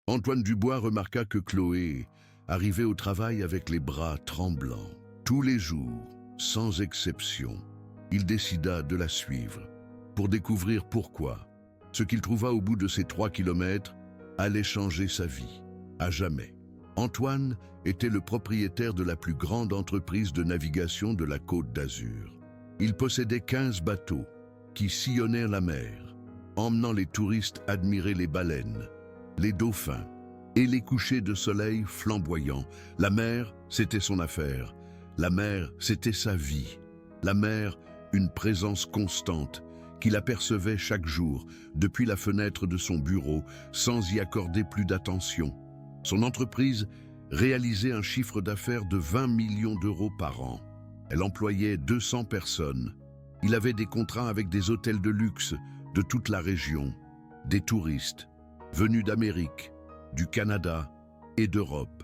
Antoine Dubois remarqua que Chloé arrivait au travail avec les bras tremblants. Tous les jours, sans exception, il décida de la suivre pour découvrir pourquoi. Ce qu'il trouva au bout de ces 3 kilomètres allait changer sa vie, à jamais. Antoine était le propriétaire de la plus grande entreprise de navigation de la Côte d'Azur. Il possédait 15 bateaux qui sillonnèrent la mer, emmenant les touristes admirer les baleines, les dauphins et les couchers de soleil flamboyants. La mer, c'était son affaire. La mer, c'était sa vie. La mer, une présence constante qu'il apercevait chaque jour depuis la fenêtre de son bureau sans y accorder plus d'attention. Son entreprise réalisait un chiffre d'affaires de 20 millions d'euros par an. Elle employait 200 personnes. Il avait des contrats avec des hôtels de luxe de toute la région, des touristes venus d'Amérique, du Canada et d'Europe.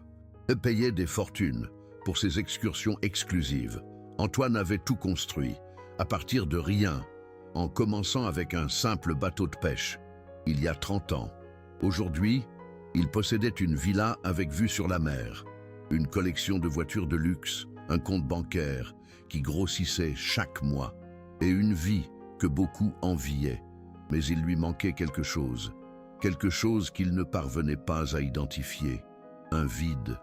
Il payait des fortunes pour ses excursions exclusives. Antoine avait tout construit, à partir de rien, en commençant avec un simple bateau de pêche, il y a 30 ans. Aujourd'hui, il possédait une villa avec vue sur la mer, une collection de voitures de luxe, un compte bancaire qui grossissait chaque mois, et une vie que beaucoup enviaient. Mais il lui manquait quelque chose qu'il ne parvenait pas à identifier, un vide,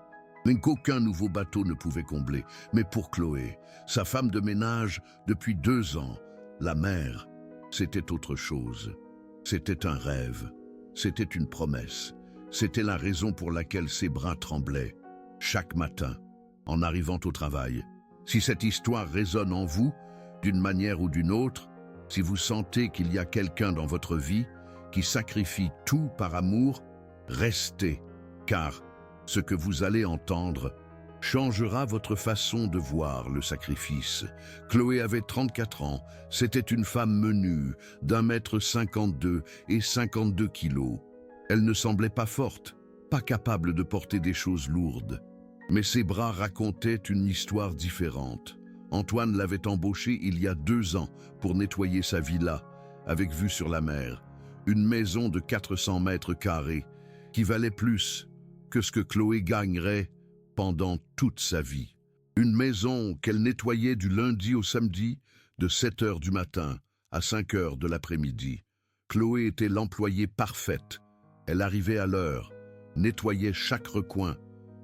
mais qu'aucun nouveau bateau ne pouvait combler. Mais pour Chloé, sa femme de ménage depuis 2 ans, la mer, c'était autre chose. C'était un rêve, c'était une promesse, c'était la raison pour laquelle ses bras tremblaient, chaque matin, en arrivant au travail. Si cette histoire résonne en vous, d'une manière ou d'une autre, si vous sentez qu'il y a quelqu'un dans votre vie qui sacrifie tout par amour, restez, car ce que vous allez entendre changera votre façon de voir le sacrifice. Chloé avait 34 ans, c'était une femme menue, d'1,52 m et 52 kilos. Elle ne semblait pas forte, pas capable de porter des choses lourdes. Mais ses bras racontaient une histoire différente. Antoine l'avait embauchée il y a 2 ans pour nettoyer sa villa, avec vue sur la mer. Une maison de 400 mètres carrés, qui valait plus que ce que Chloé gagnerait pendant toute sa vie. Une maison qu'elle nettoyait du lundi au samedi, de 7 heures du matin à 5 heures de l'après-midi. Chloé était l'employée parfaite. Elle arrivait à l'heure, nettoyait chaque recoin,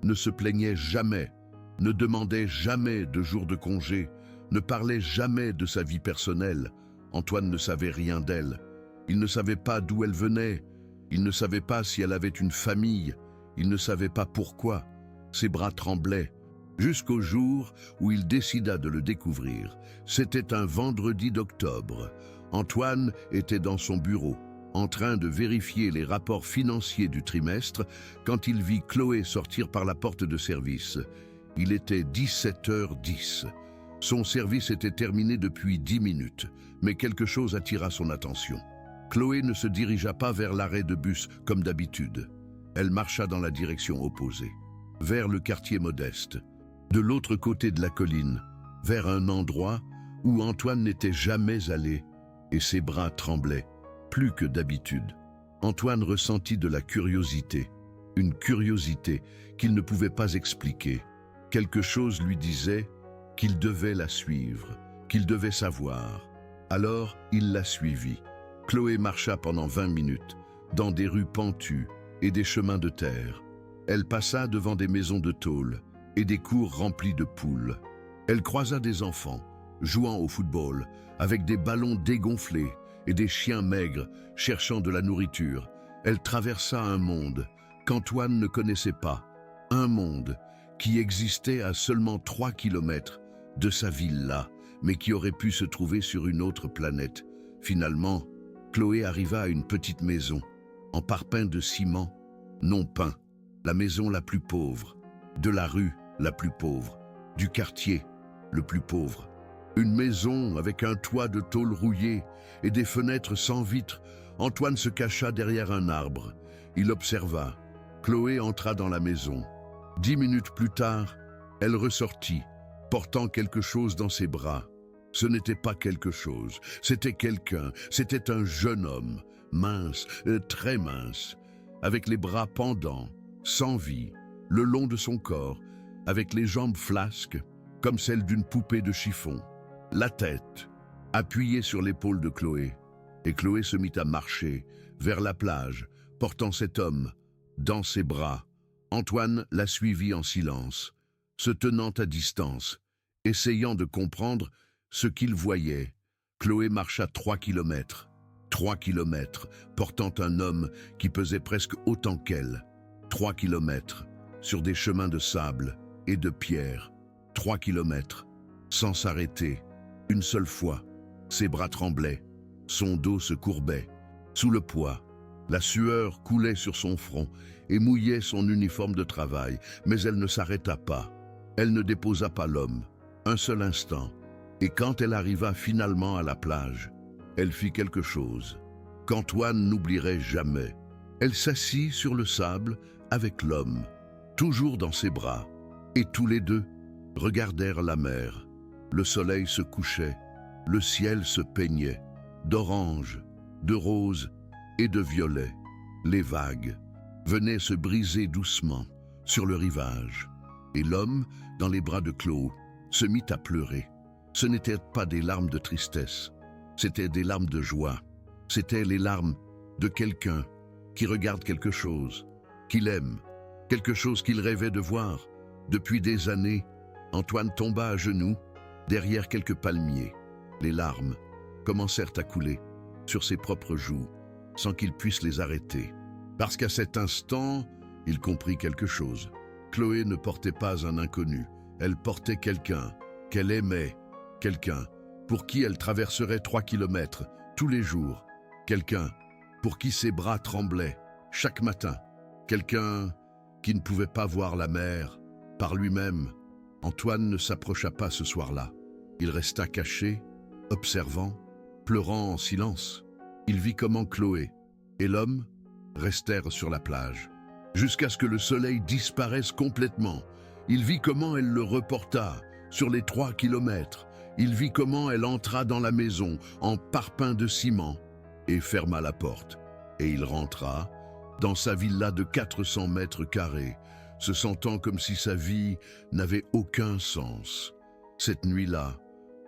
ne se plaignait jamais, ne demandait jamais de jours de congé, ne parlait jamais de sa vie personnelle. Antoine ne savait rien d'elle. Il ne savait pas d'où elle venait. Il ne savait pas si elle avait une famille. Il ne savait pas pourquoi. Ses bras tremblaient, jusqu'au jour où il décida de le découvrir. C'était un vendredi d'octobre. Antoine était dans son bureau, en train de vérifier les rapports financiers du trimestre, quand il vit Chloé sortir par la porte de service. Il était 17h10. Son service était terminé depuis 10 minutes, mais quelque chose attira son attention. Chloé ne se dirigea pas vers l'arrêt de bus comme d'habitude. Elle marcha dans la direction opposée, vers le quartier modeste, de l'autre côté de la colline, vers un endroit où Antoine n'était jamais allé, et ses bras tremblaient, plus que d'habitude. Antoine ressentit de la curiosité, une curiosité qu'il ne pouvait pas expliquer. Quelque chose lui disait qu'il devait la suivre, qu'il devait savoir. Alors, il la suivit. Chloé marcha pendant 20 minutes, dans des rues pentues et des chemins de terre. Elle passa devant des maisons de tôle et des cours remplis de poules. Elle croisa des enfants, jouant au football, avec des ballons dégonflés et des chiens maigres cherchant de la nourriture. Elle traversa un monde qu'Antoine ne connaissait pas, un monde qui existait à seulement 3 kilomètres de sa villa, mais qui aurait pu se trouver sur une autre planète. Finalement, Chloé arriva à une petite maison, en parpaing de ciment, non peint, la maison la plus pauvre, de la rue la plus pauvre, du quartier le plus pauvre. Une maison avec un toit de tôle rouillée et des fenêtres sans vitres. Antoine se cacha derrière un arbre. Il observa. Chloé entra dans la maison. 10 minutes plus tard, elle ressortit, portant quelque chose dans ses bras. Ce n'était pas quelque chose, c'était quelqu'un, c'était un jeune homme, mince, très mince. avec les bras pendants, sans vie, le long de son corps, avec les jambes flasques, comme celles d'une poupée de chiffon. La tête, appuyée sur l'épaule de Chloé, et Chloé se mit à marcher vers la plage, portant cet homme dans ses bras. Antoine la suivit en silence, se tenant à distance, essayant de comprendre ce qu'il voyait. Chloé marcha 3 kilomètres. 3 kilomètres, portant un homme qui pesait presque autant qu'elle. 3 kilomètres, sur des chemins de sable et de pierre. 3 kilomètres, sans s'arrêter. Une seule fois, ses bras tremblaient, son dos se courbait. Sous le poids, la sueur coulait sur son front et mouillait son uniforme de travail, mais elle ne s'arrêta pas. Elle ne déposa pas l'homme, un seul instant. Et quand elle arriva finalement à la plage, elle fit quelque chose qu'Antoine n'oublierait jamais. Elle s'assit sur le sable avec l'homme, toujours dans ses bras, et tous les deux regardèrent la mer. Le soleil se couchait, le ciel se peignait, d'orange, de rose et de violet. Les vagues venaient se briser doucement sur le rivage, et l'homme, dans les bras de Chloé, se mit à pleurer. Ce n'étaient pas des larmes de tristesse, c'étaient des larmes de joie. C'étaient les larmes de quelqu'un qui regarde quelque chose, qu'il aime, quelque chose qu'il rêvait de voir. Depuis des années, Antoine tomba à genoux, derrière quelques palmiers. Les larmes commencèrent à couler sur ses propres joues, sans qu'il puisse les arrêter. Parce qu'à cet instant, il comprit quelque chose. Chloé ne portait pas un inconnu, elle portait quelqu'un qu'elle aimait, quelqu'un pour qui elle traverserait 3 kilomètres tous les jours, quelqu'un pour qui ses bras tremblaient chaque matin, quelqu'un qui ne pouvait pas voir la mer par lui-même. Antoine ne s'approcha pas ce soir-là. Il resta caché, observant, pleurant en silence. Il vit comment Chloé et l'homme restèrent sur la plage, jusqu'à ce que le soleil disparaisse complètement. Il vit comment elle le reporta sur les 3 kilomètres. Il vit comment elle entra dans la maison en parpaing de ciment et ferma la porte. Et il rentra dans sa villa de 400 mètres carrés, se sentant comme si sa vie n'avait aucun sens. Cette nuit-là,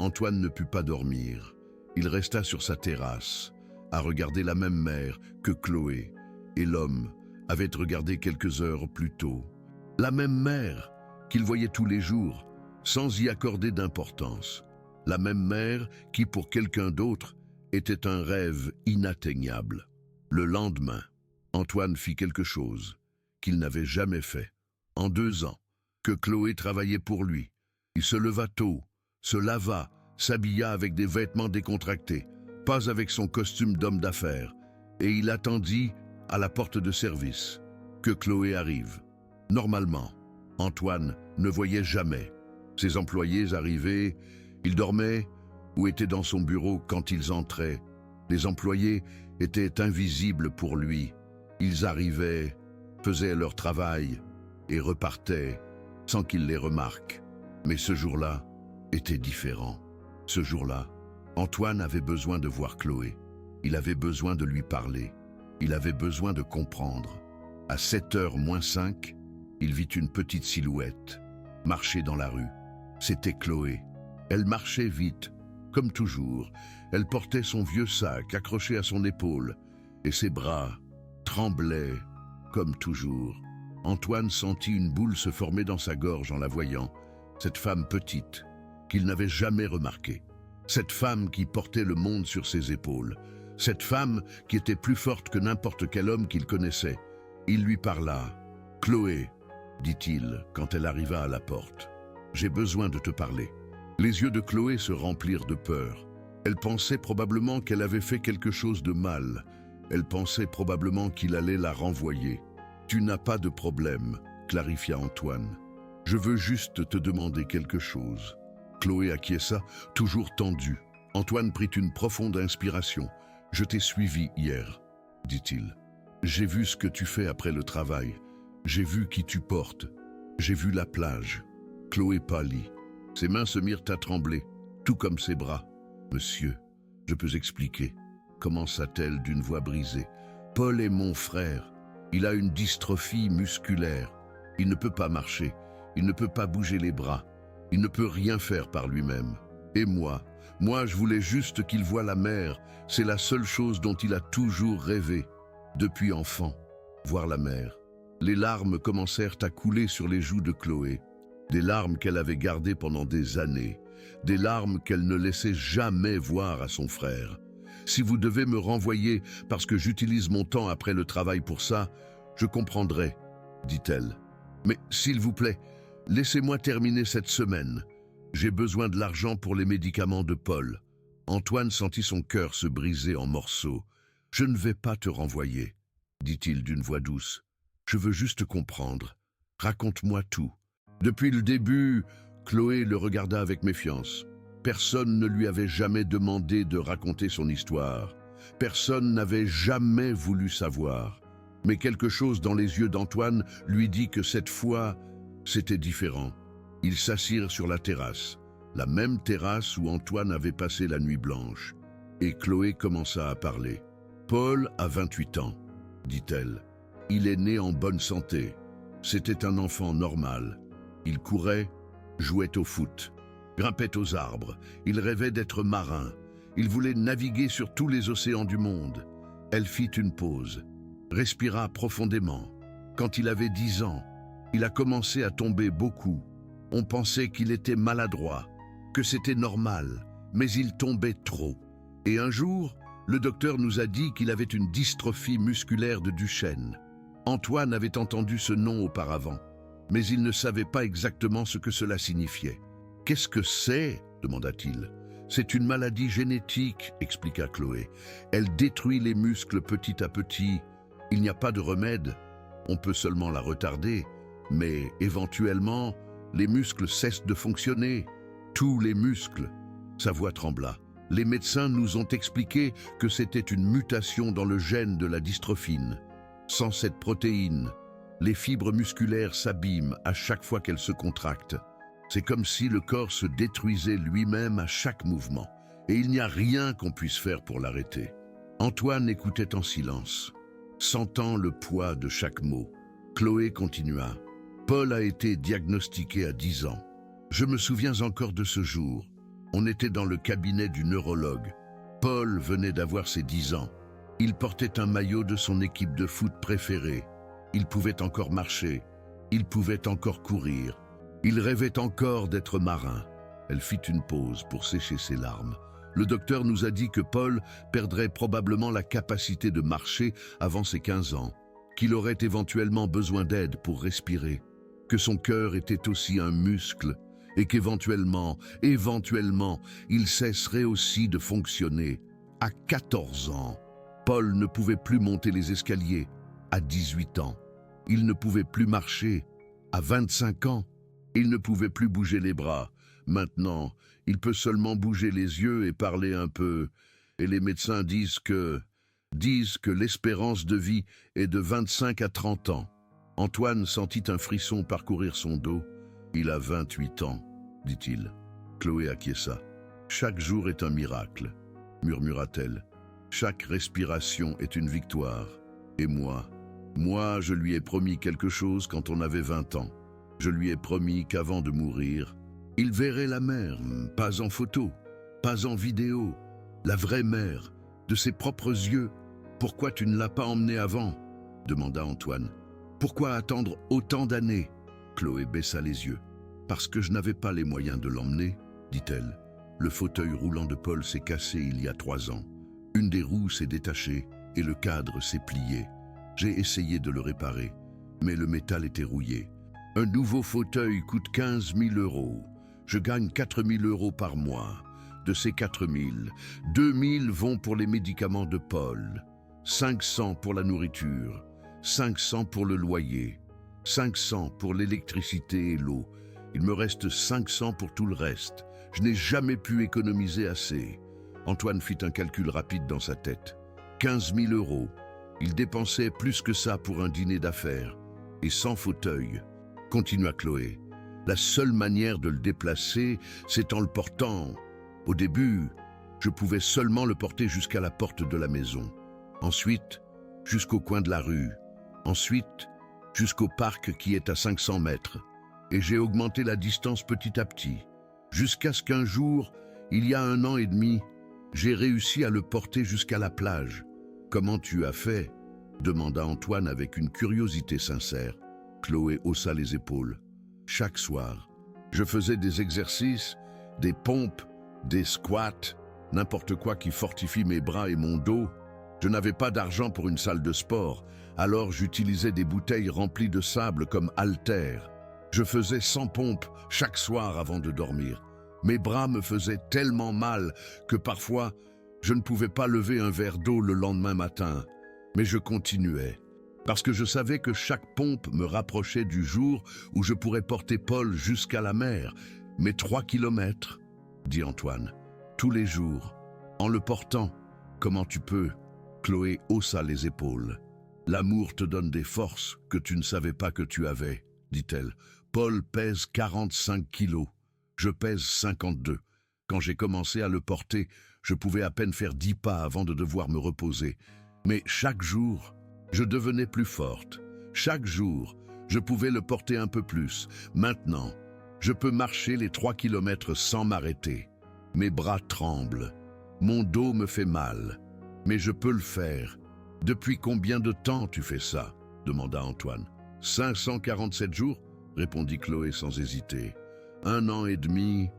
Antoine ne put pas dormir. Il resta sur sa terrasse, à regarder la même mer que Chloé et l'homme avait regardé quelques heures plus tôt. La même mer qu'il voyait tous les jours, sans y accorder d'importance. La même mer qui, pour quelqu'un d'autre, était un rêve inatteignable. Le lendemain, Antoine fit quelque chose qu'il n'avait jamais fait. En 2 ans, que Chloé travaillait pour lui. Il se leva tôt, se lava, s'habilla avec des vêtements décontractés, pas avec son costume d'homme d'affaires, et il attendit à la porte de service que Chloé arrive. Normalement, Antoine ne voyait jamais. Ses employés arrivaient, il dormait ou était dans son bureau quand ils entraient. Les employés étaient invisibles pour lui. Ils arrivaient, faisaient leur travail et repartaient sans qu'il les remarque. Mais ce jour-là était différent. Ce jour-là, Antoine avait besoin de voir Chloé. Il avait besoin de lui parler. Il avait besoin de comprendre. À 7h moins 5, il vit une petite silhouette marcher dans la rue. C'était Chloé. Elle marchait vite, comme toujours. Elle portait son vieux sac accroché à son épaule, et ses bras tremblaient, comme toujours. Antoine sentit une boule se former dans sa gorge en la voyant, cette femme petite, qu'il n'avait jamais remarquée. Cette femme qui portait le monde sur ses épaules. Cette femme qui était plus forte que n'importe quel homme qu'il connaissait. Il lui parla. « Chloé, dit-il quand elle arriva à la porte, j'ai besoin de te parler. » Les yeux de Chloé se remplirent de peur. Elle pensait probablement qu'elle avait fait quelque chose de mal. Elle pensait probablement qu'il allait la renvoyer. « Tu n'as pas de problème, » clarifia Antoine. « Je veux juste te demander quelque chose. » Chloé acquiesça, toujours tendue. Antoine prit une profonde inspiration. « Je t'ai suivi hier, » dit-il. « J'ai vu ce que tu fais après le travail. J'ai vu qui tu portes. J'ai vu la plage. » Chloé pâlit. Ses mains se mirent à trembler, tout comme ses bras. « Monsieur, je peux expliquer, » commença-t-elle d'une voix brisée. « Paul est mon frère. Il a une dystrophie musculaire. Il ne peut pas marcher, il ne peut pas bouger les bras, il ne peut rien faire par lui-même. Et moi, je voulais juste qu'il voie la mer. C'est la seule chose dont il a toujours rêvé. Depuis enfant, voir la mer. Les larmes commencèrent à couler sur les joues de Chloé. Des larmes qu'elle avait gardées pendant des années. Des larmes qu'elle ne laissait jamais voir à son frère. Si vous devez me renvoyer parce que j'utilise mon temps après le travail pour ça, je comprendrai, dit-elle. Mais s'il vous plaît, laissez-moi terminer cette semaine. J'ai besoin de l'argent pour les médicaments de Paul. Antoine sentit son cœur se briser en morceaux. Je ne vais pas te renvoyer, dit-il d'une voix douce. Je veux juste comprendre. Raconte-moi tout. Depuis le début, Chloé le regarda avec méfiance. Personne ne lui avait jamais demandé de raconter son histoire. Personne n'avait jamais voulu savoir. Mais quelque chose dans les yeux d'Antoine lui dit que cette fois, c'était différent. Ils s'assirent sur la terrasse, la même terrasse où Antoine avait passé la nuit blanche. Et Chloé commença à parler. « Paul a 28 ans, dit-elle. Il est né en bonne santé. C'était un enfant normal. Il courait, jouait au foot, grimpait aux arbres. Il rêvait d'être marin. Il voulait naviguer sur tous les océans du monde. » Elle fit une pause, respira profondément. Quand il avait 10 ans, il a commencé à tomber beaucoup. On pensait qu'il était maladroit, que c'était normal, mais il tombait trop. Et un jour, le docteur nous a dit qu'il avait une dystrophie musculaire de Duchenne. Antoine avait entendu ce nom auparavant, mais il ne savait pas exactement ce que cela signifiait. « Qu'est-ce que c'est » demanda-t-il. « C'est une maladie génétique » expliqua Chloé. « Elle détruit les muscles petit à petit. Il n'y a pas de remède. On peut seulement la retarder, mais éventuellement, les muscles cessent de fonctionner. Tous les muscles. » Sa voix trembla. « Les médecins nous ont expliqué que c'était une mutation dans le gène de la dystrophine. Sans cette protéine, les fibres musculaires s'abîment à chaque fois qu'elles se contractent. C'est comme si le corps se détruisait lui-même à chaque mouvement. Et il n'y a rien qu'on puisse faire pour l'arrêter. » Antoine écoutait en silence, sentant le poids de chaque mot. Chloé continua. « Paul a été diagnostiqué à 10 ans. Je me souviens encore de ce jour. On était dans le cabinet du neurologue. Paul venait d'avoir ses 10 ans. Il portait un maillot de son équipe de foot préférée. Il pouvait encore marcher. Il pouvait encore courir. Il rêvait encore d'être marin. » Elle fit une pause pour sécher ses larmes. « Le docteur nous a dit que Paul perdrait probablement la capacité de marcher avant ses 15 ans, qu'il aurait éventuellement besoin d'aide pour respirer, que son cœur était aussi un muscle et qu'éventuellement, il cesserait aussi de fonctionner. À 14 ans, Paul ne pouvait plus monter les escaliers. À 18 ans, il ne pouvait plus marcher. À 25 ans, il ne pouvait plus bouger les bras. Maintenant, il peut seulement bouger les yeux et parler un peu. Et les médecins disent que l'espérance de vie est de 25 à 30 ans. Antoine sentit un frisson parcourir son dos. « Il a 28 ans, dit-il. » Chloé acquiesça. « Chaque jour est un miracle, murmura-t-elle. Chaque respiration est une victoire. Et moi, je lui ai promis quelque chose quand on avait 20 ans. Je lui ai promis qu'avant de mourir, il verrait la mer, pas en photo, pas en vidéo, la vraie mer, de ses propres yeux. Pourquoi tu ne l'as pas emmené avant ?» demanda Antoine. « Pourquoi attendre autant d'années ?» Chloé baissa les yeux. « Parce que je n'avais pas les moyens de l'emmener, » dit-elle. « Le fauteuil roulant de Paul s'est cassé il y a 3 ans. Une des roues s'est détachée et le cadre s'est plié. J'ai essayé de le réparer, mais le métal était rouillé. Un nouveau fauteuil coûte 15 000 €. Je gagne 4 000 € par mois. De ces 4 000, 2 000 vont pour les médicaments de Paul, 500 pour la nourriture, 500 pour le loyer, 500 pour l'électricité et l'eau. Il me reste 500 pour tout le reste. Je n'ai jamais pu économiser assez. » Antoine fit un calcul rapide dans sa tête. 15 000 €. Il dépensait plus que ça pour un dîner d'affaires. Et sans fauteuil, continua Chloé. La seule manière de le déplacer, c'est en le portant. Au début, je pouvais seulement le porter jusqu'à la porte de la maison. Ensuite, jusqu'au coin de la rue. Ensuite, jusqu'au parc qui est à 500 mètres. Et j'ai augmenté la distance petit à petit, jusqu'à ce qu'un jour, il y a 1 an et demi, j'ai réussi à le porter jusqu'à la plage. « Comment tu as fait ?» demanda Antoine avec une curiosité sincère. Chloé haussa les épaules. « Chaque soir, je faisais des exercices, des pompes, des squats, n'importe quoi qui fortifie mes bras et mon dos. Je n'avais pas d'argent pour une salle de sport, alors j'utilisais des bouteilles remplies de sable comme haltères. Je faisais 100 pompes chaque soir avant de dormir. Mes bras me faisaient tellement mal que parfois, je ne pouvais pas lever un verre d'eau le lendemain matin. Mais je continuais, parce que je savais que chaque pompe me rapprochait du jour où je pourrais porter Paul jusqu'à la mer. Mais 3 kilomètres, dit Antoine, tous les jours, en le portant. Comment tu peux ? Chloé haussa les épaules. L'amour te donne des forces que tu ne savais pas que tu avais, dit-elle. Paul pèse 45 kilos. Je pèse 52. Quand j'ai commencé à le porter, je pouvais à peine faire 10 pas avant de devoir me reposer. Mais chaque jour, je devenais plus forte. Chaque jour, je pouvais le porter un peu plus. Maintenant, je peux marcher les 3 kilomètres sans m'arrêter. Mes bras tremblent. Mon dos me fait mal. Mais je peux le faire. Depuis combien de temps tu fais ça ? Demanda Antoine. 547 jours, répondit Chloé sans hésiter. 1 an et demi,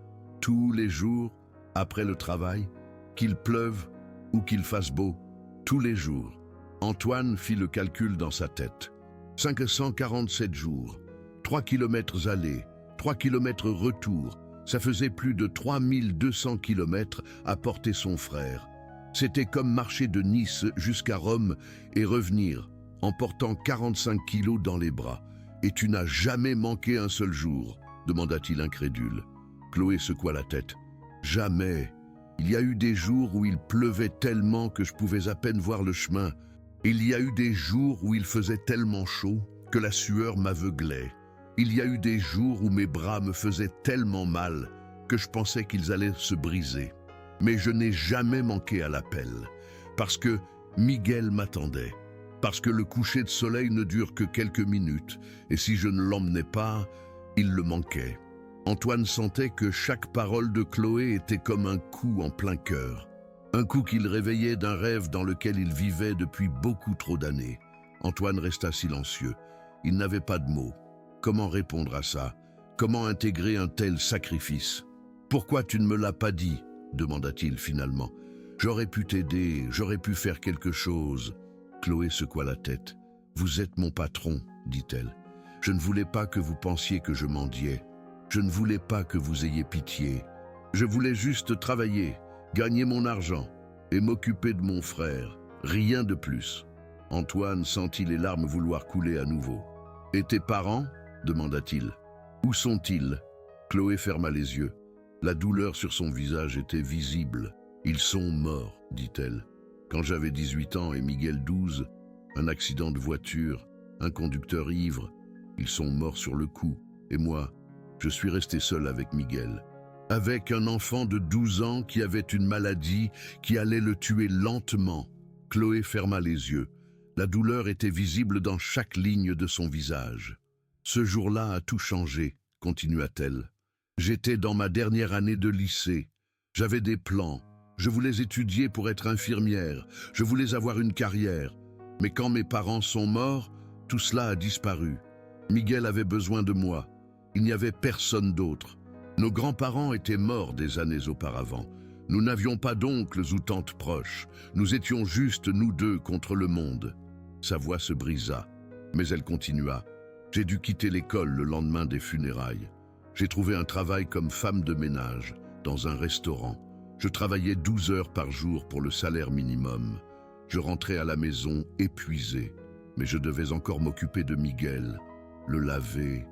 tous les jours, après le travail, qu'il pleuve ou qu'il fasse beau, tous les jours. Antoine fit le calcul dans sa tête. 547 jours, 3 kilomètres aller, 3 kilomètres retour, ça faisait plus de 3200 kilomètres à porter son frère. C'était comme marcher de Nice jusqu'à Rome et revenir en portant 45 kilos dans les bras. « Et tu n'as jamais manqué un seul jour ?» demanda-t-il incrédule. Chloé secoua la tête. « Jamais. Il y a eu des jours où il pleuvait tellement que je pouvais à peine voir le chemin. Il y a eu des jours où il faisait tellement chaud que la sueur m'aveuglait. Il y a eu des jours où mes bras me faisaient tellement mal que je pensais qu'ils allaient se briser. Mais je n'ai jamais manqué à l'appel, parce que Miguel m'attendait, parce que le coucher de soleil ne dure que quelques minutes, et si je ne l'emmenais pas, il le manquait. » Antoine sentait que chaque parole de Chloé était comme un coup en plein cœur. Un coup qu'il réveillait d'un rêve dans lequel il vivait depuis beaucoup trop d'années. Antoine resta silencieux. Il n'avait pas de mots. Comment répondre à ça ? Comment intégrer un tel sacrifice ? « Pourquoi tu ne me l'as pas dit ?» demanda-t-il finalement. « J'aurais pu t'aider, j'aurais pu faire quelque chose. » Chloé secoua la tête. « Vous êtes mon patron, dit-elle. Je ne voulais pas que vous pensiez que je mendiais. Je ne voulais pas que vous ayez pitié. Je voulais juste travailler, gagner mon argent et m'occuper de mon frère. Rien de plus. » Antoine sentit les larmes vouloir couler à nouveau. « Et tes parents ?» demanda-t-il. « Où sont-ils » Chloé ferma les yeux. La douleur sur son visage était visible. « Ils sont morts, dit-elle. Quand j'avais 18 ans et Miguel 12, un accident de voiture, un conducteur ivre. Ils sont morts sur le coup. Et moi, je suis resté seul avec Miguel. Avec un enfant de 12 ans qui avait une maladie qui allait le tuer lentement. » Chloé ferma les yeux. La douleur était visible dans chaque ligne de son visage. « Ce jour-là a tout changé, continua-t-elle. J'étais dans ma dernière année de lycée. J'avais des plans. Je voulais étudier pour être infirmière. Je voulais avoir une carrière. Mais quand mes parents sont morts, tout cela a disparu. Miguel avait besoin de moi. Il n'y avait personne d'autre. Nos grands-parents étaient morts des années auparavant. Nous n'avions pas d'oncles ou tantes proches. Nous étions juste nous deux contre le monde. » Sa voix se brisa, mais elle continua. « J'ai dû quitter l'école le lendemain des funérailles. J'ai trouvé un travail comme femme de ménage, dans un restaurant. Je travaillais 12 heures par jour pour le salaire minimum. Je rentrais à la maison épuisé, mais je devais encore m'occuper de Miguel, le laver,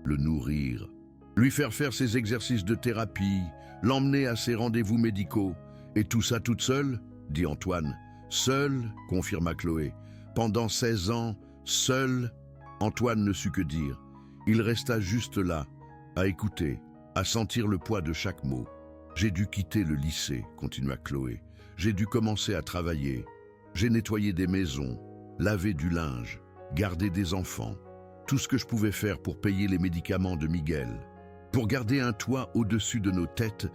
le nourrir, lui faire ses exercices de thérapie, l'emmener à ses rendez-vous médicaux. Et tout ça toute seule, dit Antoine. Seul, confirma Chloé. Pendant 16 ans, seul. Antoine ne sut que dire. Il resta juste là, à écouter, à sentir le poids de chaque mot. J'ai dû quitter le lycée, continua Chloé. J'ai dû commencer à travailler. J'ai nettoyé des maisons, lavé du linge. garder des enfants, tout ce que je pouvais faire pour payer les médicaments de Miguel, pour garder un toit au-dessus de nos têtes,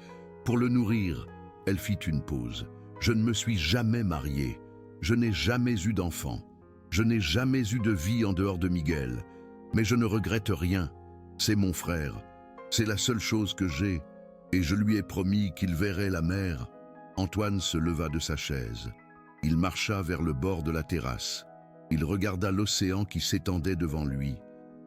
pour le nourrir. Elle fit une pause. Je ne me suis jamais mariée. Je n'ai jamais eu d'enfant. Je n'ai jamais eu de vie en dehors de Miguel. Mais je ne regrette rien. C'est mon frère. C'est la seule chose que j'ai. Et je lui ai promis qu'il verrait la mer. Antoine se leva de sa chaise. Il marcha vers le bord de la terrasse. Il regarda l'océan qui s'étendait devant lui.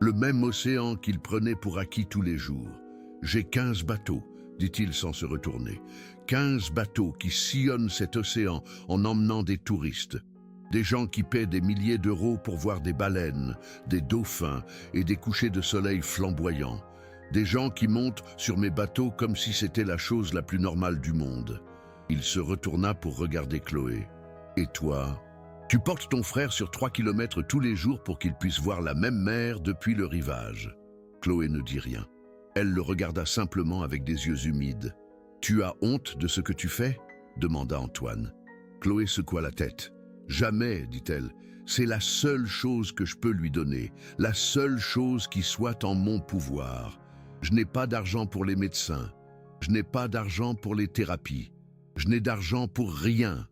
Le même océan qu'il prenait pour acquis tous les jours. « J'ai 15 bateaux », dit-il sans se retourner. 15 bateaux qui sillonnent cet océan en emmenant des touristes. Des gens qui paient des milliers d'euros pour voir des baleines, des dauphins et des couchers de soleil flamboyants. Des gens qui montent sur mes bateaux comme si c'était la chose la plus normale du monde. Il se retourna pour regarder Chloé. « Et toi ? Tu portes ton frère sur 3 kilomètres tous les jours pour qu'il puisse voir la même mer depuis le rivage. » Chloé ne dit rien. Elle le regarda simplement avec des yeux humides. « Tu as honte de ce que tu fais ?» demanda Antoine. Chloé secoua la tête. « Jamais, dit-elle. C'est la seule chose que je peux lui donner, la seule chose qui soit en mon pouvoir. Je n'ai pas d'argent pour les médecins. Je n'ai pas d'argent pour les thérapies. Je n'ai d'argent pour rien.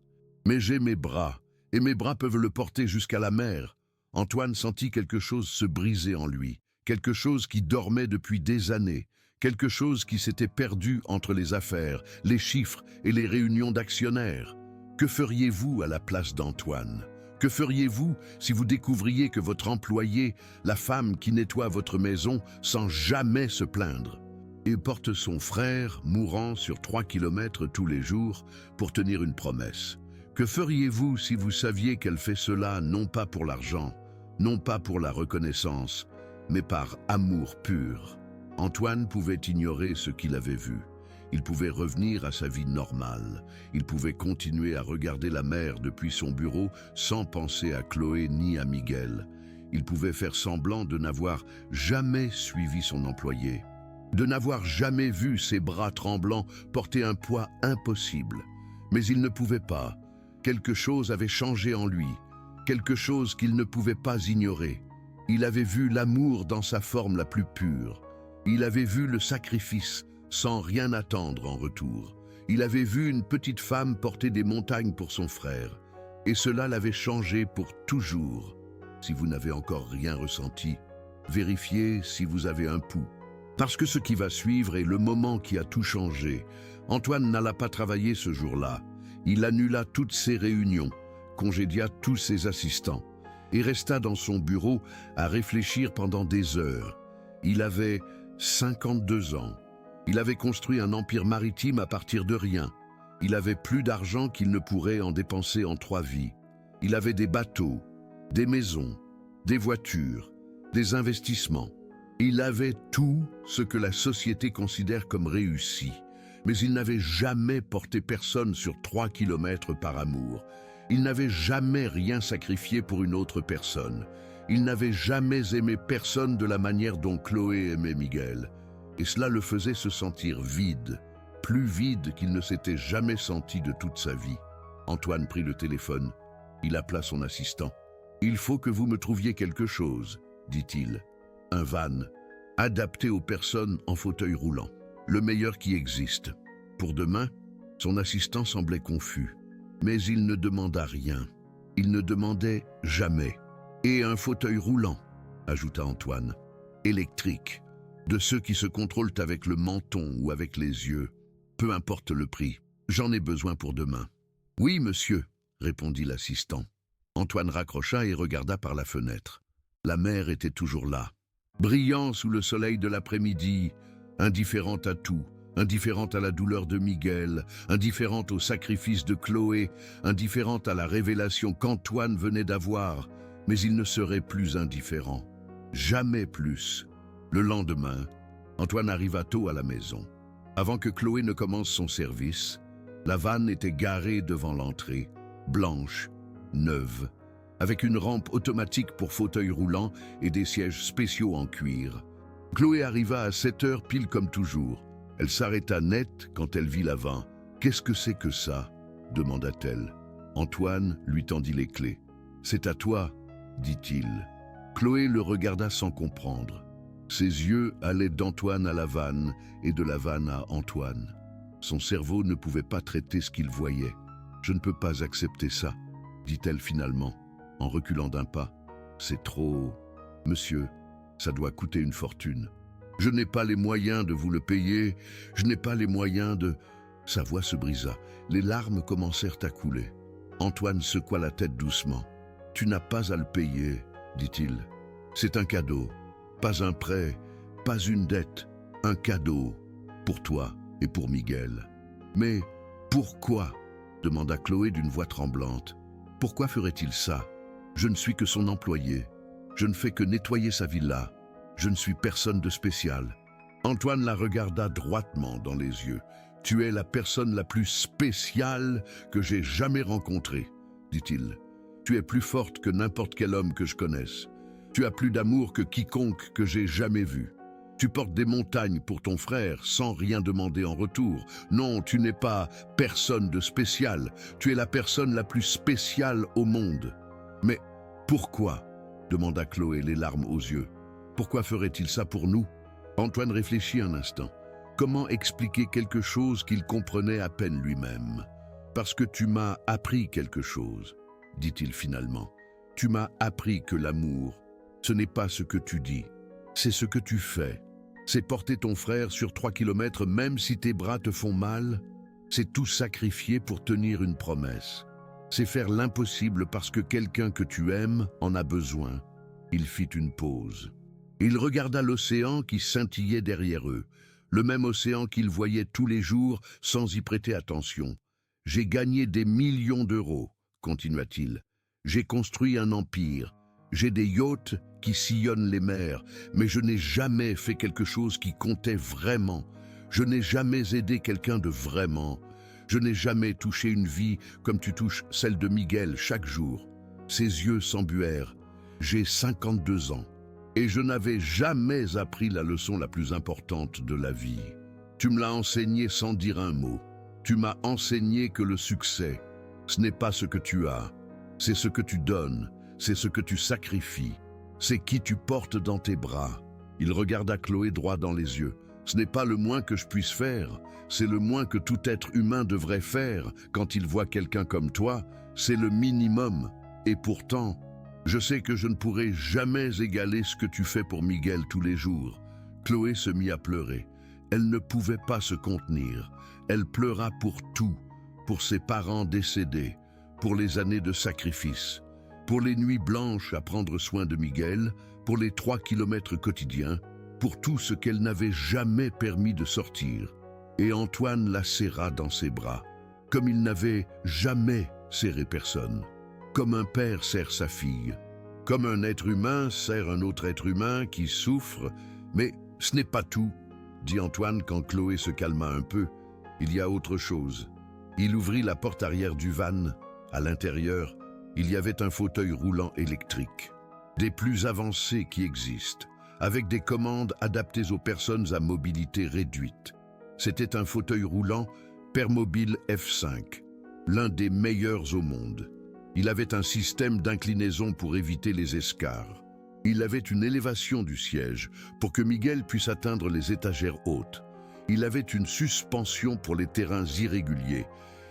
Mais j'ai mes bras, et mes bras peuvent le porter jusqu'à la mer. » Antoine sentit quelque chose se briser en lui, quelque chose qui dormait depuis des années, quelque chose qui s'était perdu entre les affaires, les chiffres et les réunions d'actionnaires. Que feriez-vous à la place d'Antoine ? Que feriez-vous si vous découvriez que votre employé, la femme qui nettoie votre maison, sans jamais se plaindre, et porte son frère mourant sur 3 kilomètres tous les jours pour tenir une promesse ? Que feriez-vous si vous saviez qu'elle fait cela non pas pour l'argent, non pas pour la reconnaissance, mais par amour pur ? Antoine pouvait ignorer ce qu'il avait vu. Il pouvait revenir à sa vie normale. Il pouvait continuer à regarder la mer depuis son bureau sans penser à Chloé ni à Miguel. Il pouvait faire semblant de n'avoir jamais suivi son employé, de n'avoir jamais vu ses bras tremblants porter un poids impossible. Mais il ne pouvait pas. Quelque chose avait changé en lui, quelque chose qu'il ne pouvait pas ignorer. Il avait vu l'amour dans sa forme la plus pure. Il avait vu le sacrifice sans rien attendre en retour. Il avait vu une petite femme porter des montagnes pour son frère. Et cela l'avait changé pour toujours. Si vous n'avez encore rien ressenti, vérifiez si vous avez un pouls. Parce que ce qui va suivre est le moment qui a tout changé. Antoine n'alla pas travailler ce jour-là. Il annula toutes ses réunions, congédia tous ses assistants et resta dans son bureau à réfléchir pendant des heures. Il avait 52 ans. Il avait construit un empire maritime à partir de rien. Il avait plus d'argent qu'il ne pourrait en dépenser en 3 vies. Il avait des bateaux, des maisons, des voitures, des investissements. Il avait tout ce que la société considère comme réussi. Mais il n'avait jamais porté personne sur 3 kilomètres par amour. Il n'avait jamais rien sacrifié pour une autre personne. Il n'avait jamais aimé personne de la manière dont Chloé aimait Miguel. Et cela le faisait se sentir vide, plus vide qu'il ne s'était jamais senti de toute sa vie. Antoine prit le téléphone. Il appela son assistant. « Il faut que vous me trouviez quelque chose, » dit-il. « Un van, adapté aux personnes en fauteuil roulant. Le meilleur qui existe. » Pour demain, son assistant semblait confus. Mais il ne demanda rien. Il ne demandait jamais. « Et un fauteuil roulant, » ajouta Antoine. « Électrique. De ceux qui se contrôlent avec le menton ou avec les yeux. Peu importe le prix. J'en ai besoin pour demain. »« Oui, monsieur, » répondit l'assistant. Antoine raccrocha et regarda par la fenêtre. La mer était toujours là, brillant sous le soleil de l'après-midi, indifférente à tout, indifférente à la douleur de Miguel, indifférente au sacrifice de Chloé, indifférente à la révélation qu'Antoine venait d'avoir, mais il ne serait plus indifférent. Jamais plus. Le lendemain, Antoine arriva tôt à la maison. Avant que Chloé ne commence son service, la vanne était garée devant l'entrée, blanche, neuve, avec une rampe automatique pour fauteuil roulant et des sièges spéciaux en cuir. Chloé arriva à 7 heures pile comme toujours. Elle s'arrêta net quand elle vit la vanne. « Qu'est-ce que c'est que ça ?» demanda-t-elle. Antoine lui tendit les clés. « C'est à toi, dit-il. Chloé le regarda sans comprendre. Ses yeux allaient d'Antoine à la vanne et de la vanne à Antoine. Son cerveau ne pouvait pas traiter ce qu'il voyait. « Je ne peux pas accepter ça », dit-elle finalement, en reculant d'un pas. « C'est trop... Monsieur, ça doit coûter une fortune. Je n'ai pas les moyens de vous le payer, je n'ai pas les moyens de... » Sa voix se brisa, les larmes commencèrent à couler. Antoine secoua la tête doucement. « Tu n'as pas à le payer, dit-il. C'est un cadeau, pas un prêt, pas une dette, un cadeau, pour toi et pour Miguel. »« Mais pourquoi ?» demanda Chloé d'une voix tremblante. « Pourquoi ferait-il ça? Je ne suis que son employé. Je ne fais que nettoyer sa villa. Je ne suis personne de spécial. » Antoine la regarda droitement dans les yeux. « Tu es la personne la plus spéciale que j'ai jamais rencontrée, » dit-il. « Tu es plus forte que n'importe quel homme que je connaisse. Tu as plus d'amour que quiconque que j'ai jamais vu. Tu portes des montagnes pour ton frère sans rien demander en retour. Non, tu n'es pas personne de spécial. Tu es la personne la plus spéciale au monde. » « Mais pourquoi ?» demanda Chloé, les larmes aux yeux. « Pourquoi ferait-il ça pour nous ?» Antoine réfléchit un instant. Comment expliquer quelque chose qu'il comprenait à peine lui-même? « Parce que tu m'as appris quelque chose, » dit-il finalement. « Tu m'as appris que l'amour, ce n'est pas ce que tu dis, c'est ce que tu fais. C'est porter ton frère sur 3 kilomètres même si tes bras te font mal. C'est tout sacrifier pour tenir une promesse. C'est faire l'impossible parce que quelqu'un que tu aimes en a besoin. » Il fit une pause. Il regarda l'océan qui scintillait derrière eux, le même océan qu'il voyait tous les jours sans y prêter attention. « J'ai gagné des millions d'euros, » continua-t-il. « J'ai construit un empire. J'ai des yachts qui sillonnent les mers, mais je n'ai jamais fait quelque chose qui comptait vraiment. Je n'ai jamais aidé quelqu'un de vraiment. Je n'ai jamais touché une vie comme tu touches celle de Miguel chaque jour. » Ses yeux s'embuèrent. « J'ai 52 ans et je n'avais jamais appris la leçon la plus importante de la vie. Tu me l'as enseigné sans dire un mot. Tu m'as enseigné que le succès, ce n'est pas ce que tu as, c'est ce que tu donnes, c'est ce que tu sacrifies, c'est qui tu portes dans tes bras. » Il regarda Chloé droit dans les yeux. « Ce n'est pas le moins que je puisse faire, c'est le moins que tout être humain devrait faire quand il voit quelqu'un comme toi, c'est le minimum. Et pourtant, je sais que je ne pourrai jamais égaler ce que tu fais pour Miguel tous les jours. » Chloé se mit à pleurer. Elle ne pouvait pas se contenir. Elle pleura pour tout, pour ses parents décédés, pour les années de sacrifice, pour les nuits blanches à prendre soin de Miguel, pour les 3 kilomètres quotidiens, pour tout ce qu'elle n'avait jamais permis de sortir. Et Antoine la serra dans ses bras, comme il n'avait jamais serré personne, comme un père serre sa fille, comme un être humain serre un autre être humain qui souffre. « Mais ce n'est pas tout, » dit Antoine quand Chloé se calma un peu. « Il y a autre chose. » Il ouvrit la porte arrière du van. À l'intérieur, il y avait un fauteuil roulant électrique, des plus avancés qui existent, avec des commandes adaptées aux personnes à mobilité réduite. C'était un fauteuil roulant Permobil F5, l'un des meilleurs au monde. Il avait un système d'inclinaison pour éviter les escarres. Il avait une élévation du siège pour que Miguel puisse atteindre les étagères hautes. Il avait une suspension pour les terrains irréguliers.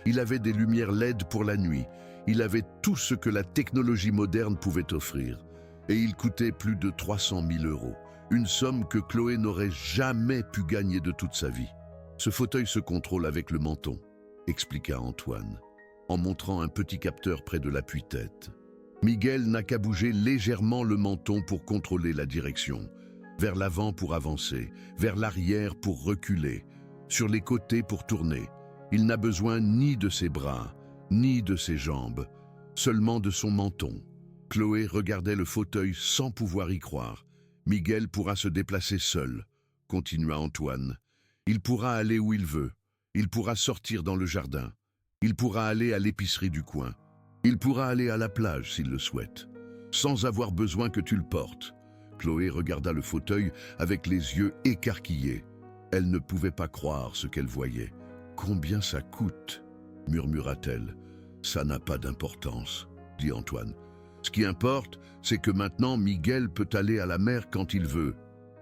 Il avait des lumières LED pour la nuit. Il avait tout ce que la technologie moderne pouvait offrir. Et il coûtait plus de 300 000 €, une somme que Chloé n'aurait jamais pu gagner de toute sa vie. « Ce fauteuil se contrôle avec le menton », expliqua Antoine, en montrant un petit capteur près de l'appui-tête. Miguel n'a qu'à bouger légèrement le menton pour contrôler la direction, vers l'avant pour avancer, vers l'arrière pour reculer, sur les côtés pour tourner. Il n'a besoin ni de ses bras, ni de ses jambes, seulement de son menton. Chloé regardait le fauteuil sans pouvoir y croire. « Miguel pourra se déplacer seul, » continua Antoine. « Il pourra aller où il veut. Il pourra sortir dans le jardin. Il pourra aller à l'épicerie du coin. Il pourra aller à la plage s'il le souhaite, sans avoir besoin que tu le portes. » Chloé regarda le fauteuil avec les yeux écarquillés. Elle ne pouvait pas croire ce qu'elle voyait. « Combien ça coûte ?» murmura-t-elle. « Ça n'a pas d'importance, » dit Antoine. « Ce qui importe, c'est que maintenant Miguel peut aller à la mer quand il veut.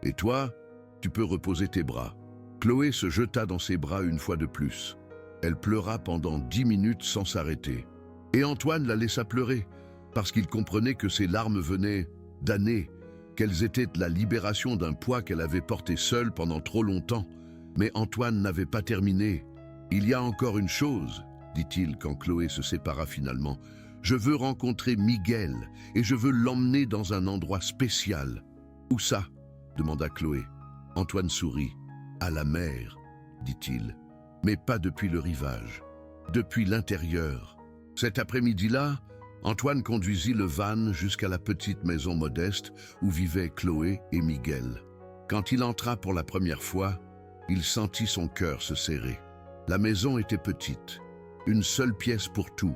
Et toi, tu peux reposer tes bras. Chloé se jeta dans ses bras une fois de plus. Elle pleura pendant 10 minutes sans s'arrêter. Et Antoine la laissa pleurer, parce qu'il comprenait que ses larmes venaient d'années, qu'elles étaient la libération d'un poids qu'elle avait porté seule pendant trop longtemps. Mais Antoine n'avait pas terminé. « Il y a encore une chose », dit-il quand Chloé se sépara finalement. « Je veux rencontrer Miguel et je veux l'emmener dans un endroit spécial. »« Où ça ?» demanda Chloé. Antoine sourit. « À la mer, » dit-il. « Mais pas depuis le rivage, depuis l'intérieur. » Cet après-midi-là, Antoine conduisit le van jusqu'à la petite maison modeste où vivaient Chloé et Miguel. Quand il entra pour la première fois, il sentit son cœur se serrer. La maison était petite, une seule pièce pour tout,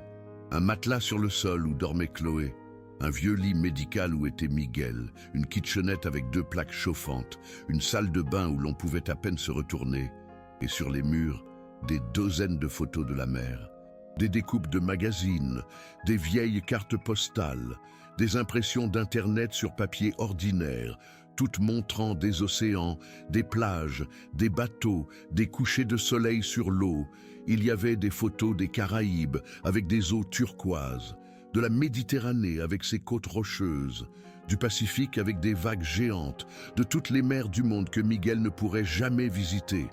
un matelas sur le sol où dormait Chloé, un vieux lit médical où était Miguel, une kitchenette avec 2 plaques chauffantes, une salle de bain où l'on pouvait à peine se retourner, et sur les murs, des douzaines de photos de la mer. Des découpes de magazines, des vieilles cartes postales, des impressions d'Internet sur papier ordinaire, toutes montrant des océans, des plages, des bateaux, des couchers de soleil sur l'eau. Il y avait des photos des Caraïbes avec des eaux turquoises, de la Méditerranée avec ses côtes rocheuses, du Pacifique avec des vagues géantes, de toutes les mers du monde que Miguel ne pourrait jamais visiter.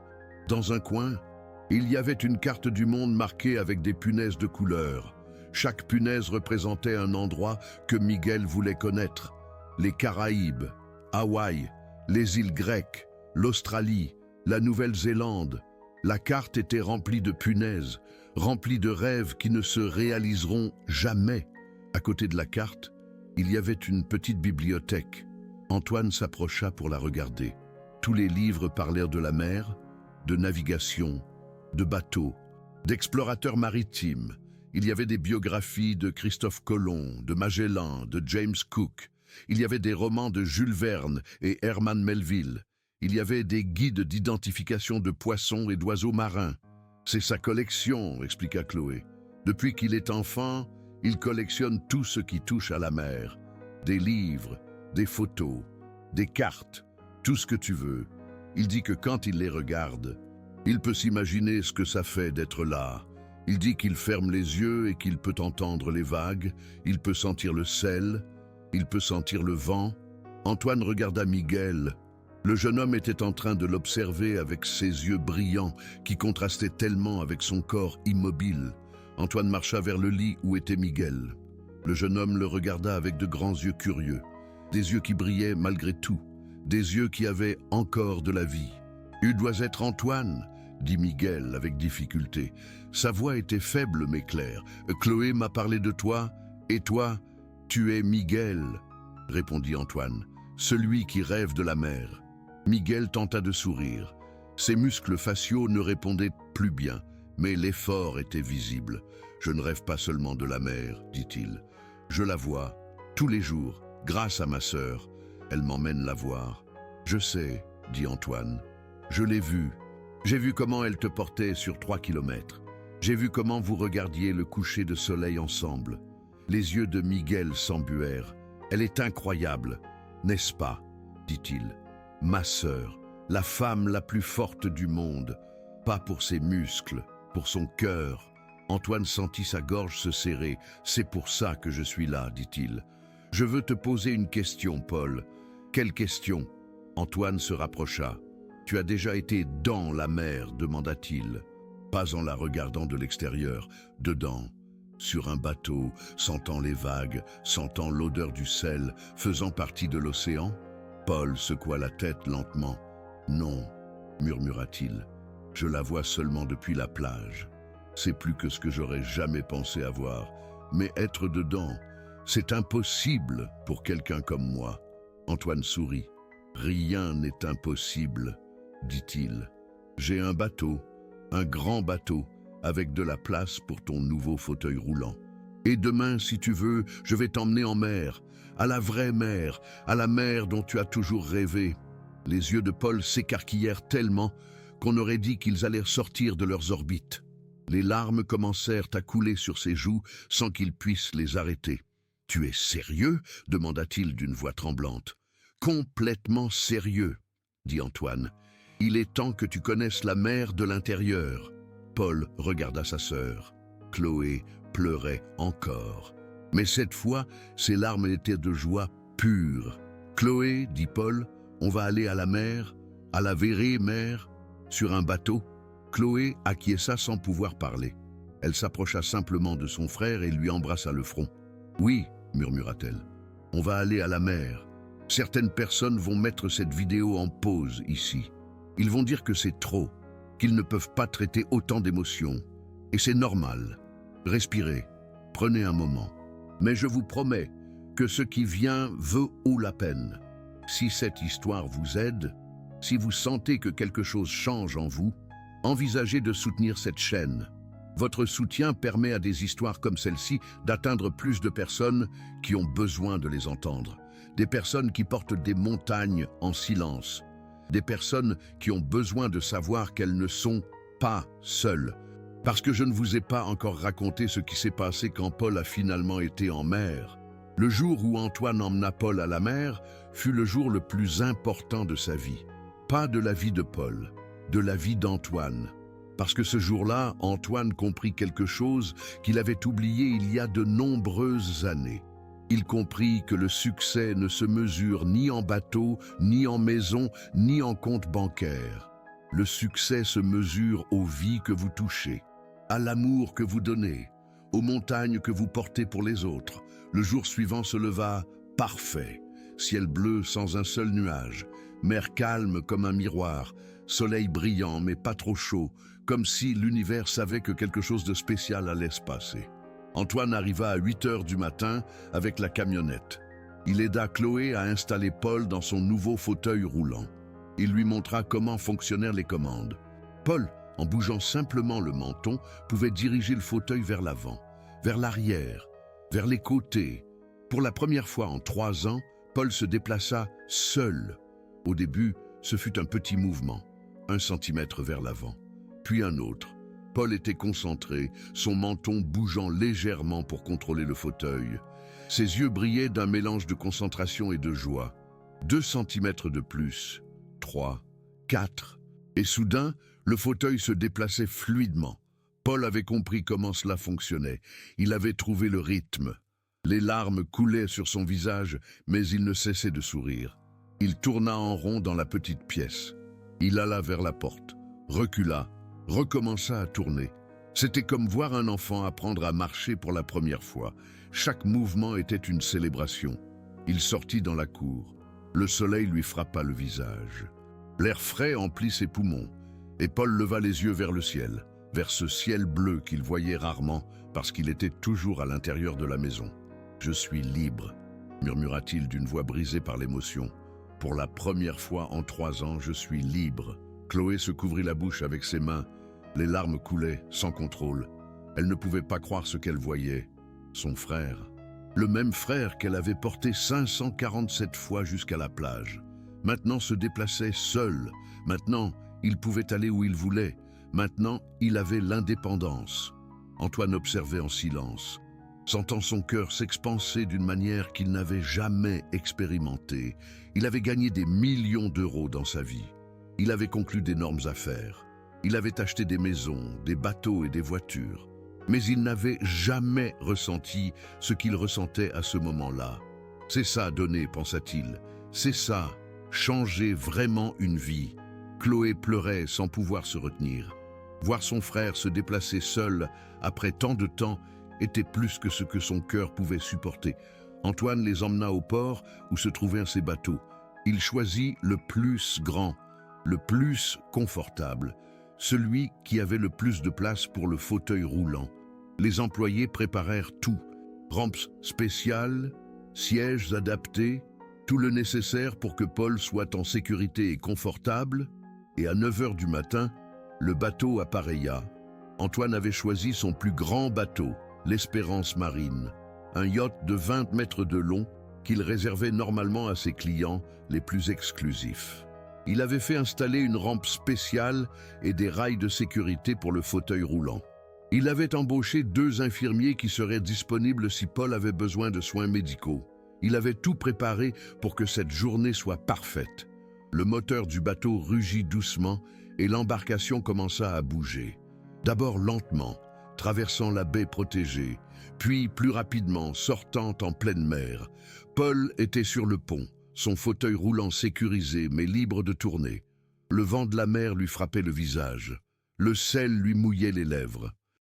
Dans un coin, il y avait une carte du monde marquée avec des punaises de couleur. Chaque punaise représentait un endroit que Miguel voulait connaître. Les Caraïbes, Hawaï, les îles grecques, l'Australie, la Nouvelle-Zélande. La carte était remplie de punaises, remplie de rêves qui ne se réaliseront jamais. À côté de la carte, il y avait une petite bibliothèque. Antoine s'approcha pour la regarder. Tous les livres parlèrent de la mer, de navigation, de bateaux, d'explorateurs maritimes. Il y avait des biographies de Christophe Colomb, de Magellan, de James Cook. Il y avait des romans de Jules Verne et Herman Melville. Il y avait des guides d'identification de poissons et d'oiseaux marins. C'est sa collection, expliqua Chloé. Depuis qu'il est enfant, il collectionne tout ce qui touche à la mer. Des livres, des photos, des cartes, tout ce que tu veux. Il dit que quand il les regarde, il peut s'imaginer ce que ça fait d'être là. Il dit qu'il ferme les yeux et qu'il peut entendre les vagues, il peut sentir le sel, il peut sentir le vent. Antoine regarda Miguel. Le jeune homme était en train de l'observer avec ses yeux brillants qui contrastaient tellement avec son corps immobile. Antoine marcha vers le lit où était Miguel. Le jeune homme le regarda avec de grands yeux curieux, des yeux qui brillaient malgré tout, des yeux qui avaient encore de la vie. « Tu dois être Antoine », dit Miguel avec difficulté. Sa voix était faible mais claire. « Chloé m'a parlé de toi, et toi, tu es Miguel », répondit Antoine, « celui qui rêve de la mer. » Miguel tenta de sourire. Ses muscles faciaux ne répondaient plus bien, mais l'effort était visible. « Je ne rêve pas seulement de la mer, » dit-il. « Je la vois, tous les jours, grâce à ma sœur. Elle m'emmène la voir. »« Je sais, » dit Antoine. « Je l'ai vue. J'ai vu comment elle te portait sur 3 kilomètres. J'ai vu comment vous regardiez le coucher de soleil ensemble. » Les yeux de Miguel s'embuèrent. « Elle est incroyable, n'est-ce pas ?» dit-il. « Ma sœur, la femme la plus forte du monde, pas pour ses muscles, pour son cœur. » Antoine sentit sa gorge se serrer. « C'est pour ça que je suis là, dit-il. Je veux te poser une question, Paul. » « Quelle question ?» Antoine se rapprocha. « Tu as déjà été dans la mer ?» demanda-t-il. Pas en la regardant de l'extérieur, dedans, sur un bateau, sentant les vagues, sentant l'odeur du sel, faisant partie de l'océan. Paul secoua la tête lentement. « Non, » murmura-t-il, « je la vois seulement depuis la plage. C'est plus que ce que j'aurais jamais pensé avoir. Mais être dedans, c'est impossible pour quelqu'un comme moi. » Antoine sourit. « Rien n'est impossible, » dit-il. « J'ai un bateau, un grand bateau, avec de la place pour ton nouveau fauteuil roulant. Et demain, si tu veux, je vais t'emmener en mer, à la vraie mer, à la mer dont tu as toujours rêvé. » Les yeux de Paul s'écarquillèrent tellement qu'on aurait dit qu'ils allèrent sortir de leurs orbites. Les larmes commencèrent à couler sur ses joues sans qu'il puisse les arrêter. Tu es sérieux? Demanda-t-il d'une voix tremblante. Complètement sérieux, dit Antoine. Il est temps que tu connaisses la mer de l'intérieur. Paul regarda sa sœur. Chloé pleurait encore. Mais cette fois, ses larmes étaient de joie pure. Chloé, dit Paul, on va aller à la mer, à la vraie mer, sur un bateau. Chloé acquiesça sans pouvoir parler. Elle s'approcha simplement de son frère et lui embrassa le front. Oui, murmura-t-elle, on va aller à la mer. Certaines personnes vont mettre cette vidéo en pause ici. Ils vont dire que c'est trop, qu'ils ne peuvent pas traiter autant d'émotions. Et c'est normal. Respirez, prenez un moment. Mais je vous promets que ce qui vient vaut la peine. Si cette histoire vous aide, si vous sentez que quelque chose change en vous, envisagez de soutenir cette chaîne. Votre soutien permet à des histoires comme celle-ci d'atteindre plus de personnes qui ont besoin de les entendre. Des personnes qui portent des montagnes en silence. Des personnes qui ont besoin de savoir qu'elles ne sont pas seules. Parce que je ne vous ai pas encore raconté ce qui s'est passé quand Paul a finalement été en mer. Le jour où Antoine emmena Paul à la mer fut le jour le plus important de sa vie. Pas de la vie de Paul, de la vie d'Antoine. Parce que ce jour-là, Antoine comprit quelque chose qu'il avait oublié il y a de nombreuses années. Il comprit que le succès ne se mesure ni en bateau, ni en maison, ni en compte bancaire. Le succès se mesure aux vies que vous touchez, à l'amour que vous donnez, aux montagnes que vous portez pour les autres. Le jour suivant se leva parfait, ciel bleu sans un seul nuage, mer calme comme un miroir, soleil brillant mais pas trop chaud, comme si l'univers savait que quelque chose de spécial allait se passer. Antoine arriva à 8 heures du matin avec la camionnette. Il aida Chloé à installer Paul dans son nouveau fauteuil roulant. Il lui montra comment fonctionnèrent les commandes. Paul, en bougeant simplement le menton, pouvait diriger le fauteuil vers l'avant, vers l'arrière, vers les côtés. Pour la première fois en 3 ans, Paul se déplaça seul. Au début, ce fut un petit mouvement, 1 centimètre vers l'avant, puis un autre. Paul était concentré, son menton bougeant légèrement pour contrôler le fauteuil. Ses yeux brillaient d'un mélange de concentration et de joie. 2 centimètres de plus, 3, 4, et soudain, le fauteuil se déplaçait fluidement. Paul avait compris comment cela fonctionnait. Il avait trouvé le rythme. Les larmes coulaient sur son visage, mais il ne cessait de sourire. Il tourna en rond dans la petite pièce. Il alla vers la porte, recula, recommença à tourner. C'était comme voir un enfant apprendre à marcher pour la première fois. Chaque mouvement était une célébration. Il sortit dans la cour. Le soleil lui frappa le visage. L'air frais emplit ses poumons, et Paul leva les yeux vers le ciel, vers ce ciel bleu qu'il voyait rarement parce qu'il était toujours à l'intérieur de la maison. « Je suis libre », murmura-t-il d'une voix brisée par l'émotion. « Pour la première fois en 3 ans, je suis libre. » Chloé se couvrit la bouche avec ses mains. Les larmes coulaient, sans contrôle. Elle ne pouvait pas croire ce qu'elle voyait. Son frère, le même frère qu'elle avait porté 547 fois jusqu'à la plage, maintenant se déplaçait seul. Maintenant, il pouvait aller où il voulait. Maintenant, il avait l'indépendance. Antoine observait en silence, sentant son cœur s'expanser d'une manière qu'il n'avait jamais expérimentée. Il avait gagné des millions d'euros dans sa vie. Il avait conclu d'énormes affaires. Il avait acheté des maisons, des bateaux et des voitures. Mais il n'avait jamais ressenti ce qu'il ressentait à ce moment-là. C'est ça, donner, pensa-t-il. C'est ça, changer vraiment une vie. Chloé pleurait sans pouvoir se retenir. Voir son frère se déplacer seul après tant de temps était plus que ce que son cœur pouvait supporter. Antoine les emmena au port où se trouvaient ses bateaux. Il choisit le plus grand, le plus confortable, celui qui avait le plus de place pour le fauteuil roulant. Les employés préparèrent tout, rampes spéciales, sièges adaptés, tout le nécessaire pour que Paul soit en sécurité et confortable, et à 9 heures du matin, le bateau appareilla. Antoine avait choisi son plus grand bateau, l'Espérance Marine, un yacht de 20 mètres de long qu'il réservait normalement à ses clients les plus exclusifs. Il avait fait installer une rampe spéciale et des rails de sécurité pour le fauteuil roulant. Il avait embauché 2 infirmiers qui seraient disponibles si Paul avait besoin de soins médicaux. Il avait tout préparé pour que cette journée soit parfaite. Le moteur du bateau rugit doucement et l'embarcation commença à bouger. D'abord lentement, traversant la baie protégée, puis plus rapidement, sortant en pleine mer. Paul était sur le pont, son fauteuil roulant sécurisé mais libre de tourner. Le vent de la mer lui frappait le visage. Le sel lui mouillait les lèvres.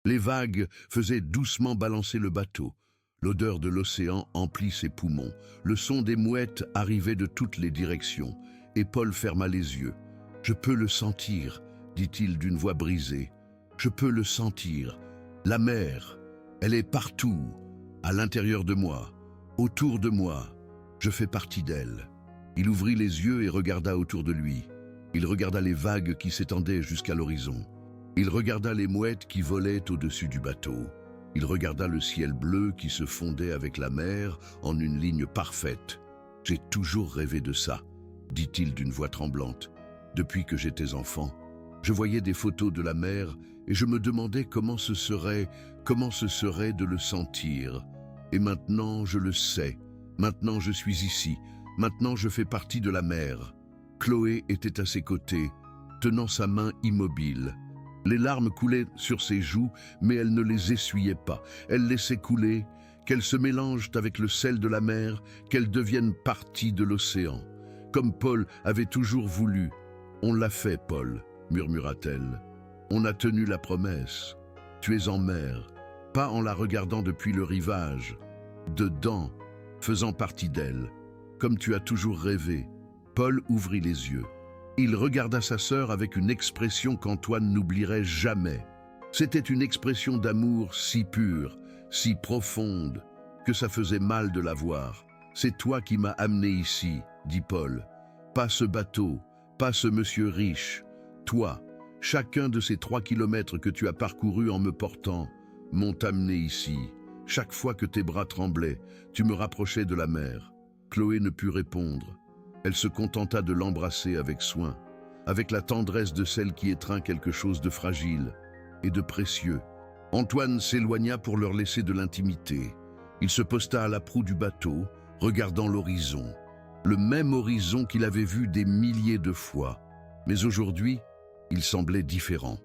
Les vagues faisaient doucement balancer le bateau. L'odeur de l'océan emplit ses poumons. Le son des mouettes arrivait de toutes les directions. Et Paul ferma les yeux. « Je peux le sentir », dit-il d'une voix brisée. « Je peux le sentir. La mer, elle est partout, à l'intérieur de moi, autour de moi. Je fais partie d'elle. » Il ouvrit les yeux et regarda autour de lui. Il regarda les vagues qui s'étendaient jusqu'à l'horizon. Il regarda les mouettes qui volaient au-dessus du bateau. Il regarda le ciel bleu qui se fondait avec la mer en une ligne parfaite. « J'ai toujours rêvé de ça », dit-il d'une voix tremblante. « Depuis que j'étais enfant, je voyais des photos de la mer et je me demandais comment ce serait de le sentir. Et maintenant, je le sais. Maintenant, je suis ici. Maintenant, je fais partie de la mer. » Chloé était à ses côtés, tenant sa main immobile. Les larmes coulaient sur ses joues, mais elle ne les essuyait pas. Elle laissait couler, qu'elles se mélangent avec le sel de la mer, qu'elles deviennent partie de l'océan. Comme Paul avait toujours voulu. « On l'a fait, Paul », murmura-t-elle. « On a tenu la promesse. Tu es en mer, pas en la regardant depuis le rivage. Dedans, faisant partie d'elle, comme tu as toujours rêvé. » Paul ouvrit les yeux. Il regarda sa sœur avec une expression qu'Antoine n'oublierait jamais. C'était une expression d'amour si pure, si profonde, que ça faisait mal de la voir. « C'est toi qui m'as amené ici, » dit Paul. « Pas ce bateau, pas ce monsieur riche. Toi, chacun de ces 3 kilomètres que tu as parcourus en me portant, m'ont amené ici. Chaque fois que tes bras tremblaient, tu me rapprochais de la mer. » Chloé ne put répondre. Elle se contenta de l'embrasser avec soin, avec la tendresse de celle qui étreint quelque chose de fragile et de précieux. Antoine s'éloigna pour leur laisser de l'intimité. Il se posta à la proue du bateau, regardant l'horizon. Le même horizon qu'il avait vu des milliers de fois. Mais aujourd'hui, il semblait différent.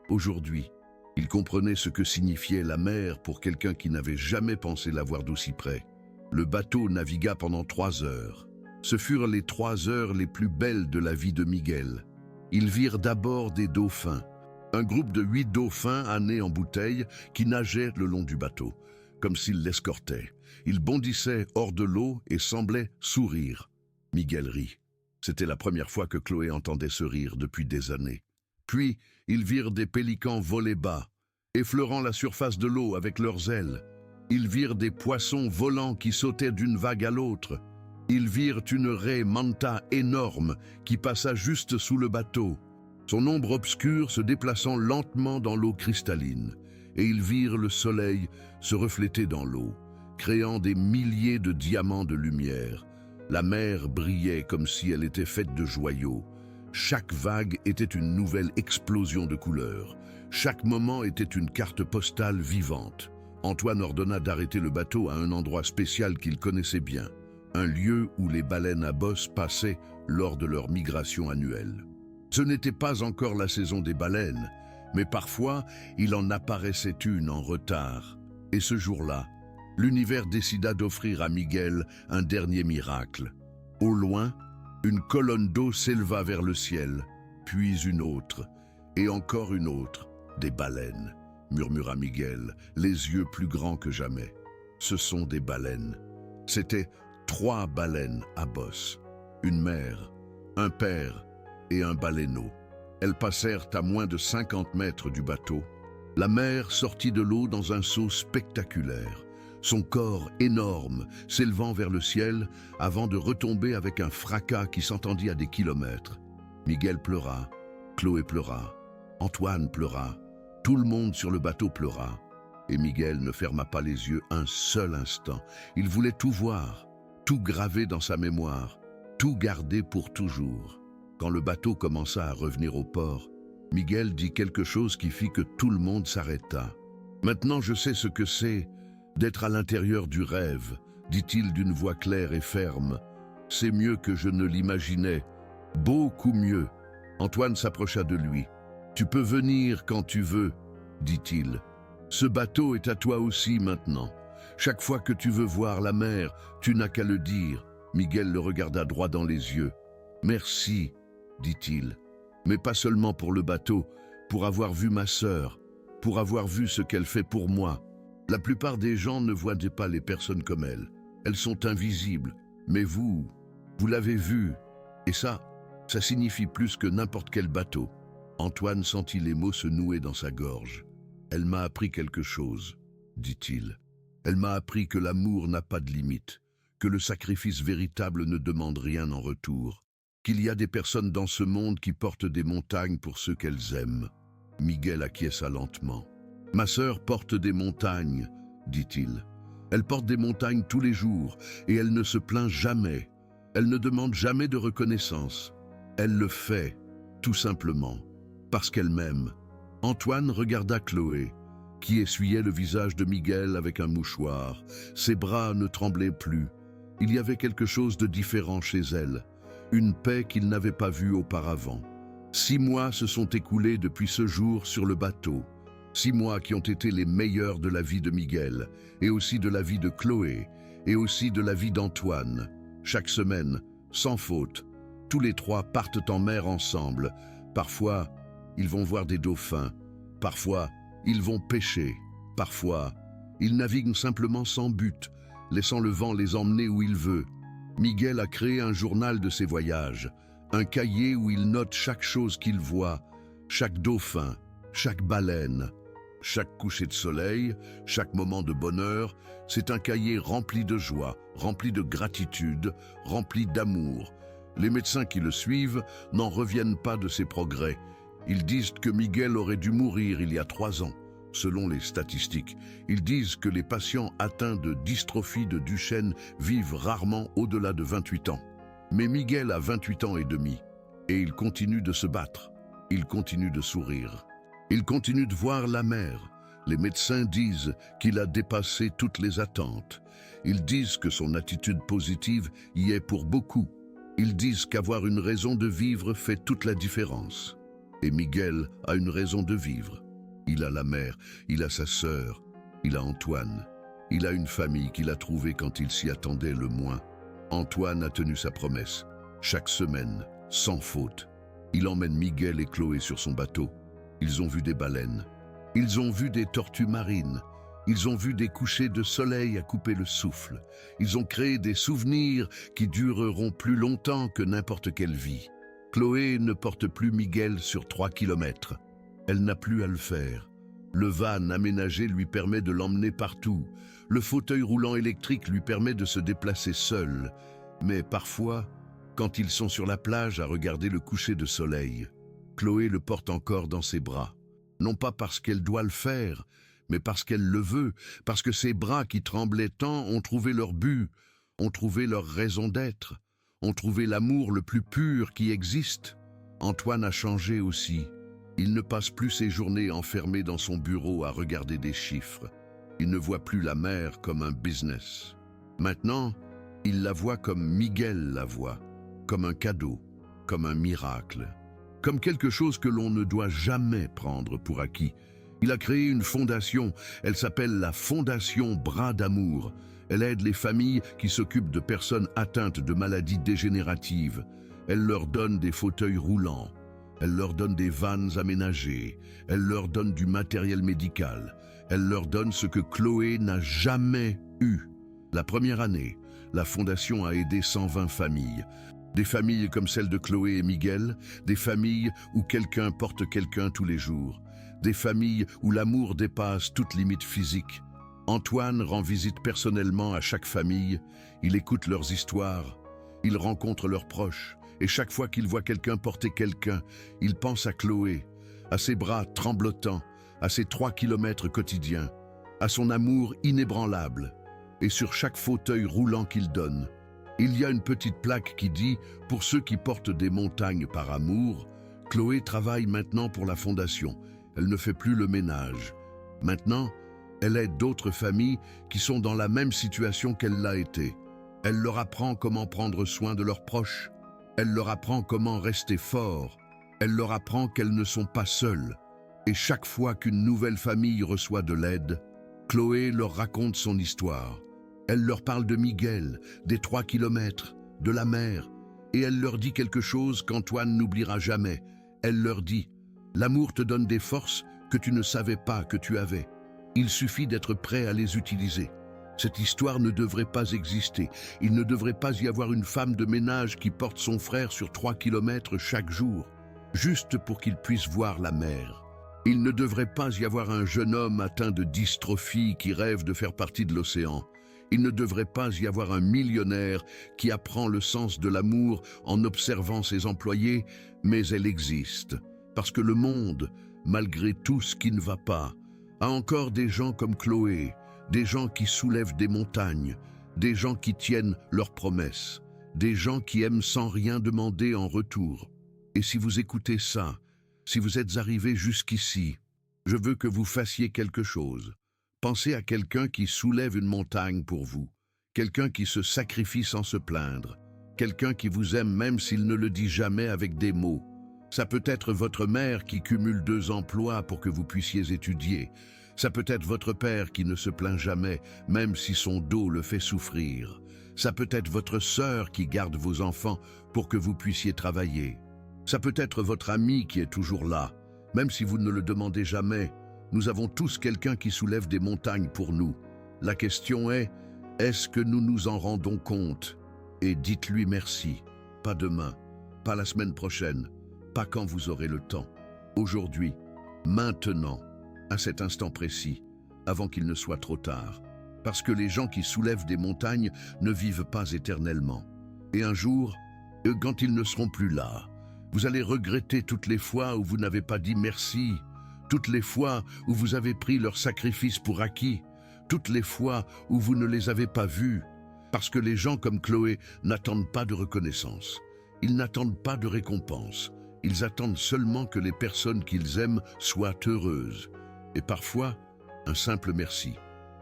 Aujourd'hui, il comprenait ce que signifiait la mer pour quelqu'un qui n'avait jamais pensé la voir d'aussi près. Le bateau navigua pendant 3 heures. Ce furent les 3 heures les plus belles de la vie de Miguel. Ils virent d'abord des dauphins, un groupe de 8 dauphins ânés en bouteille qui nageaient le long du bateau, comme s'ils l'escortaient. Ils bondissaient hors de l'eau et semblaient sourire. Miguel rit. C'était la première fois que Chloé entendait ce rire depuis des années. Puis, ils virent des pélicans voler bas, effleurant la surface de l'eau avec leurs ailes. Ils virent des poissons volants qui sautaient d'une vague à l'autre. Ils virent une raie manta énorme qui passa juste sous le bateau, son ombre obscure se déplaçant lentement dans l'eau cristalline, et ils virent le soleil se refléter dans l'eau, créant des milliers de diamants de lumière. La mer brillait comme si elle était faite de joyaux. Chaque vague était une nouvelle explosion de couleurs. Chaque moment était une carte postale vivante. Antoine ordonna d'arrêter le bateau à un endroit spécial qu'il connaissait bien. Un lieu où les baleines à bosse passaient lors de leur migration annuelle. Ce n'était pas encore la saison des baleines, mais parfois il en apparaissait une en retard. Et ce jour-là, l'univers décida d'offrir à Miguel un dernier miracle. Au loin, une colonne d'eau s'éleva vers le ciel, puis une autre, et encore une autre. « Des baleines », murmura Miguel, les yeux plus grands que jamais. « Ce sont des baleines. » C'était 3 baleines à bosse, une mère, un père et un baleineau. Elles passèrent à moins de 50 mètres du bateau. La mère sortit de l'eau dans un saut spectaculaire, son corps énorme s'élevant vers le ciel avant de retomber avec un fracas qui s'entendit à des kilomètres. Miguel pleura, Chloé pleura, Antoine pleura, tout le monde sur le bateau pleura. Et Miguel ne ferma pas les yeux un seul instant. Il voulait tout voir, tout graver dans sa mémoire, tout garder pour toujours. Quand le bateau commença à revenir au port, Miguel dit quelque chose qui fit que tout le monde s'arrêta. Maintenant je sais ce que c'est d'être à l'intérieur du rêve, dit-il d'une voix claire et ferme. C'est mieux que je ne l'imaginais, beaucoup mieux. Antoine s'approcha de lui. Tu peux venir quand tu veux, dit-il. Ce bateau est à toi aussi maintenant. Chaque fois que tu veux voir la mer, tu n'as qu'à le dire. Miguel le regarda droit dans les yeux. Merci, dit-il. Mais pas seulement pour le bateau, pour avoir vu ma sœur, pour avoir vu ce qu'elle fait pour moi. La plupart des gens ne voient pas les personnes comme elle. Elles sont invisibles. Mais vous l'avez vue. Et ça signifie plus que n'importe quel bateau. Antoine sentit les mots se nouer dans sa gorge. Elle m'a appris quelque chose, dit-il. Elle m'a appris que l'amour n'a pas de limite, que le sacrifice véritable ne demande rien en retour, qu'il y a des personnes dans ce monde qui portent des montagnes pour ceux qu'elles aiment. Miguel acquiesça lentement. Ma sœur porte des montagnes, dit-il. Elle porte des montagnes tous les jours et elle ne se plaint jamais. Elle ne demande jamais de reconnaissance. Elle le fait, tout simplement, parce qu'elle m'aime. Antoine regarda Chloé, qui essuyait le visage de Miguel avec un mouchoir. Ses bras ne tremblaient plus. Il y avait quelque chose de différent chez elle, une paix qu'il n'avait pas vue auparavant. 6 mois se sont écoulés depuis ce jour sur le bateau. 6 mois qui ont été les meilleurs de la vie de Miguel, et aussi de la vie de Chloé, et aussi de la vie d'Antoine. Chaque semaine, sans faute, tous les 3 partent en mer ensemble. Parfois, ils vont voir des dauphins. Parfois, ils vont pêcher. Parfois, ils naviguent simplement sans but, laissant le vent les emmener où il veut. Miguel a créé un journal de ses voyages, un cahier où il note chaque chose qu'il voit, chaque dauphin, chaque baleine, chaque coucher de soleil, chaque moment de bonheur. C'est un cahier rempli de joie, rempli de gratitude, rempli d'amour. Les médecins qui le suivent n'en reviennent pas de ses progrès. Ils disent que Miguel aurait dû mourir il y a 3 ans. Selon les statistiques, ils disent que les patients atteints de dystrophie de Duchenne vivent rarement au-delà de 28 ans. Mais Miguel a 28 ans et demi, et il continue de se battre. Il continue de sourire. Il continue de voir la mer. Les médecins disent qu'il a dépassé toutes les attentes. Ils disent que son attitude positive y est pour beaucoup. Ils disent qu'avoir une raison de vivre fait toute la différence. Et Miguel a une raison de vivre. Il a la mer, il a sa sœur, il a Antoine. Il a une famille qu'il a trouvée quand il s'y attendait le moins. Antoine a tenu sa promesse. Chaque semaine, sans faute, il emmène Miguel et Chloé sur son bateau. Ils ont vu des baleines. Ils ont vu des tortues marines. Ils ont vu des couchers de soleil à couper le souffle. Ils ont créé des souvenirs qui dureront plus longtemps que n'importe quelle vie. Chloé ne porte plus Miguel sur 3 kilomètres. Elle n'a plus à le faire. Le van aménagé lui permet de l'emmener partout. Le fauteuil roulant électrique lui permet de se déplacer seul. Mais parfois, quand ils sont sur la plage à regarder le coucher de soleil, Chloé le porte encore dans ses bras. Non pas parce qu'elle doit le faire, mais parce qu'elle le veut, parce que ses bras qui tremblaient tant ont trouvé leur but, ont trouvé leur raison d'être, ont trouvé l'amour le plus pur qui existe. Antoine a changé aussi. Il ne passe plus ses journées enfermé dans son bureau à regarder des chiffres. Il ne voit plus la mer comme un business. Maintenant, il la voit comme Miguel la voit, comme un cadeau, comme un miracle, comme quelque chose que l'on ne doit jamais prendre pour acquis. Il a créé une fondation, elle s'appelle la Fondation Bras d'Amour. Elle aide les familles qui s'occupent de personnes atteintes de maladies dégénératives. Elle leur donne des fauteuils roulants. Elle leur donne des vannes aménagées. Elle leur donne du matériel médical. Elle leur donne ce que Chloé n'a jamais eu. La première année, la Fondation a aidé 120 familles. Des familles comme celle de Chloé et Miguel, des familles où quelqu'un porte quelqu'un tous les jours, des familles où l'amour dépasse toute limite physique. Antoine rend visite personnellement à chaque famille, il écoute leurs histoires, il rencontre leurs proches, et chaque fois qu'il voit quelqu'un porter quelqu'un, il pense à Chloé, à ses bras tremblotants, à ses 3 kilomètres quotidiens, à son amour inébranlable. Et sur chaque fauteuil roulant qu'il donne, il y a une petite plaque qui dit « Pour ceux qui portent des montagnes par amour, Chloé travaille maintenant pour la Fondation. Elle ne fait plus le ménage. Maintenant, Elle aide d'autres familles qui sont dans la même situation qu'elle l'a été. Elle leur apprend comment prendre soin de leurs proches. Elle leur apprend comment rester forts. Elle leur apprend qu'elles ne sont pas seules. Et chaque fois qu'une nouvelle famille reçoit de l'aide, Chloé leur raconte son histoire. Elle leur parle de Miguel, des 3 kilomètres, de la mer, et elle leur dit quelque chose qu'Antoine n'oubliera jamais. Elle leur dit « L'amour te donne des forces que tu ne savais pas que tu avais. Il suffit d'être prêt à les utiliser. Cette histoire ne devrait pas exister. Il ne devrait pas y avoir une femme de ménage qui porte son frère sur 3 kilomètres chaque jour, juste pour qu'il puisse voir la mer. Il ne devrait pas y avoir un jeune homme atteint de dystrophie qui rêve de faire partie de l'océan. Il ne devrait pas y avoir un millionnaire qui apprend le sens de l'amour en observant ses employés, mais elle existe. Parce que le monde, malgré tout ce qui ne va pas, a encore des gens comme Chloé, des gens qui soulèvent des montagnes, des gens qui tiennent leurs promesses, des gens qui aiment sans rien demander en retour. Et si vous écoutez ça, si vous êtes arrivé jusqu'ici, je veux que vous fassiez quelque chose. Pensez à quelqu'un qui soulève une montagne pour vous, quelqu'un qui se sacrifie sans se plaindre, quelqu'un qui vous aime même s'il ne le dit jamais avec des mots. Ça peut être votre mère qui cumule 2 emplois pour que vous puissiez étudier. Ça peut être votre père qui ne se plaint jamais, même si son dos le fait souffrir. Ça peut être votre sœur qui garde vos enfants pour que vous puissiez travailler. Ça peut être votre ami qui est toujours là, même si vous ne le demandez jamais. Nous avons tous quelqu'un qui soulève des montagnes pour nous. La question est-ce que nous nous en rendons compte? Et dites-lui merci. Pas demain, pas la semaine prochaine, pas quand vous aurez le temps. Aujourd'hui, maintenant, à cet instant précis, avant qu'il ne soit trop tard. Parce que les gens qui soulèvent des montagnes ne vivent pas éternellement. Et un jour, quand ils ne seront plus là, vous allez regretter toutes les fois où vous n'avez pas dit merci, toutes les fois où vous avez pris leur sacrifice pour acquis, toutes les fois où vous ne les avez pas vus. Parce que les gens comme Chloé n'attendent pas de reconnaissance. Ils n'attendent pas de récompense. Ils attendent seulement que les personnes qu'ils aiment soient heureuses. Et parfois, un simple merci.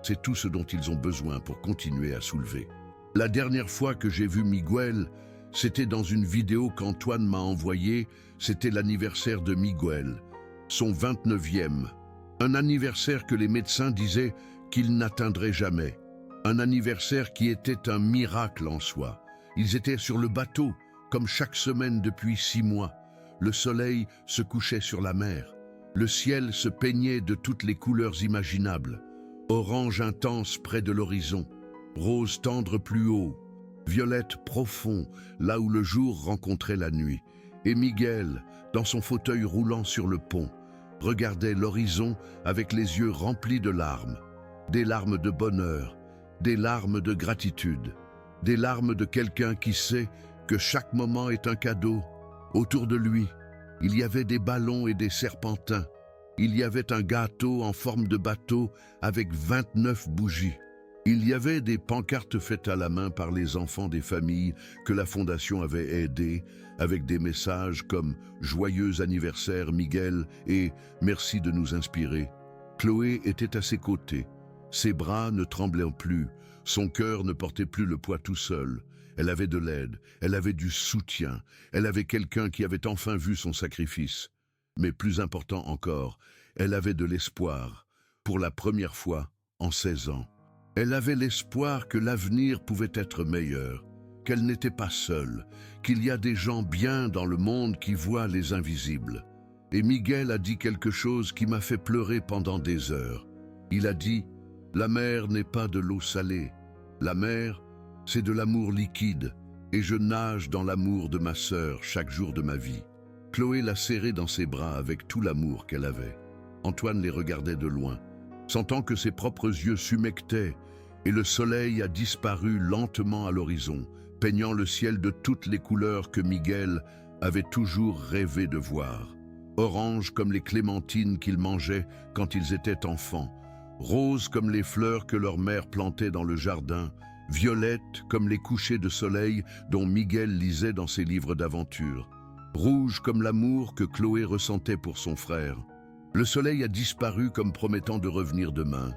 C'est tout ce dont ils ont besoin pour continuer à soulever. La dernière fois que j'ai vu Miguel, c'était dans une vidéo qu'Antoine m'a envoyée. C'était l'anniversaire de Miguel, son 29e. Un anniversaire que les médecins disaient qu'il n'atteindrait jamais. Un anniversaire qui était un miracle en soi. Ils étaient sur le bateau, comme chaque semaine depuis 6 mois. Le soleil se couchait sur la mer. Le ciel se peignait de toutes les couleurs imaginables. Orange intense près de l'horizon, rose tendre plus haut, violette profond là où le jour rencontrait la nuit. Et Miguel, dans son fauteuil roulant sur le pont, regardait l'horizon avec les yeux remplis de larmes. Des larmes de bonheur, des larmes de gratitude, des larmes de quelqu'un qui sait que chaque moment est un cadeau. Autour de lui, il y avait des ballons et des serpentins. Il y avait un gâteau en forme de bateau avec 29 bougies. Il y avait des pancartes faites à la main par les enfants des familles que la Fondation avait aidées, avec des messages comme « Joyeux anniversaire Miguel » et « Merci de nous inspirer ». Chloé était à ses côtés. Ses bras ne tremblaient plus, son cœur ne portait plus le poids tout seul. Elle avait de l'aide, elle avait du soutien, elle avait quelqu'un qui avait enfin vu son sacrifice. Mais plus important encore, elle avait de l'espoir, pour la première fois en 16 ans. Elle avait l'espoir que l'avenir pouvait être meilleur, qu'elle n'était pas seule, qu'il y a des gens bien dans le monde qui voient les invisibles. Et Miguel a dit quelque chose qui m'a fait pleurer pendant des heures. Il a dit « La mer n'est pas de l'eau salée. La mer, c'est de l'amour liquide, et je nage dans l'amour de ma sœur chaque jour de ma vie. » Chloé l'a serré dans ses bras avec tout l'amour qu'elle avait. Antoine les regardait de loin, sentant que ses propres yeux s'humectaient, et le soleil a disparu lentement à l'horizon, peignant le ciel de toutes les couleurs que Miguel avait toujours rêvé de voir. Orange comme les clémentines qu'ils mangeaient quand ils étaient enfants, rose comme les fleurs que leur mère plantait dans le jardin, violette comme les couchers de soleil dont Miguel lisait dans ses livres d'aventure, rouge comme l'amour que Chloé ressentait pour son frère. Le soleil a disparu comme promettant de revenir demain.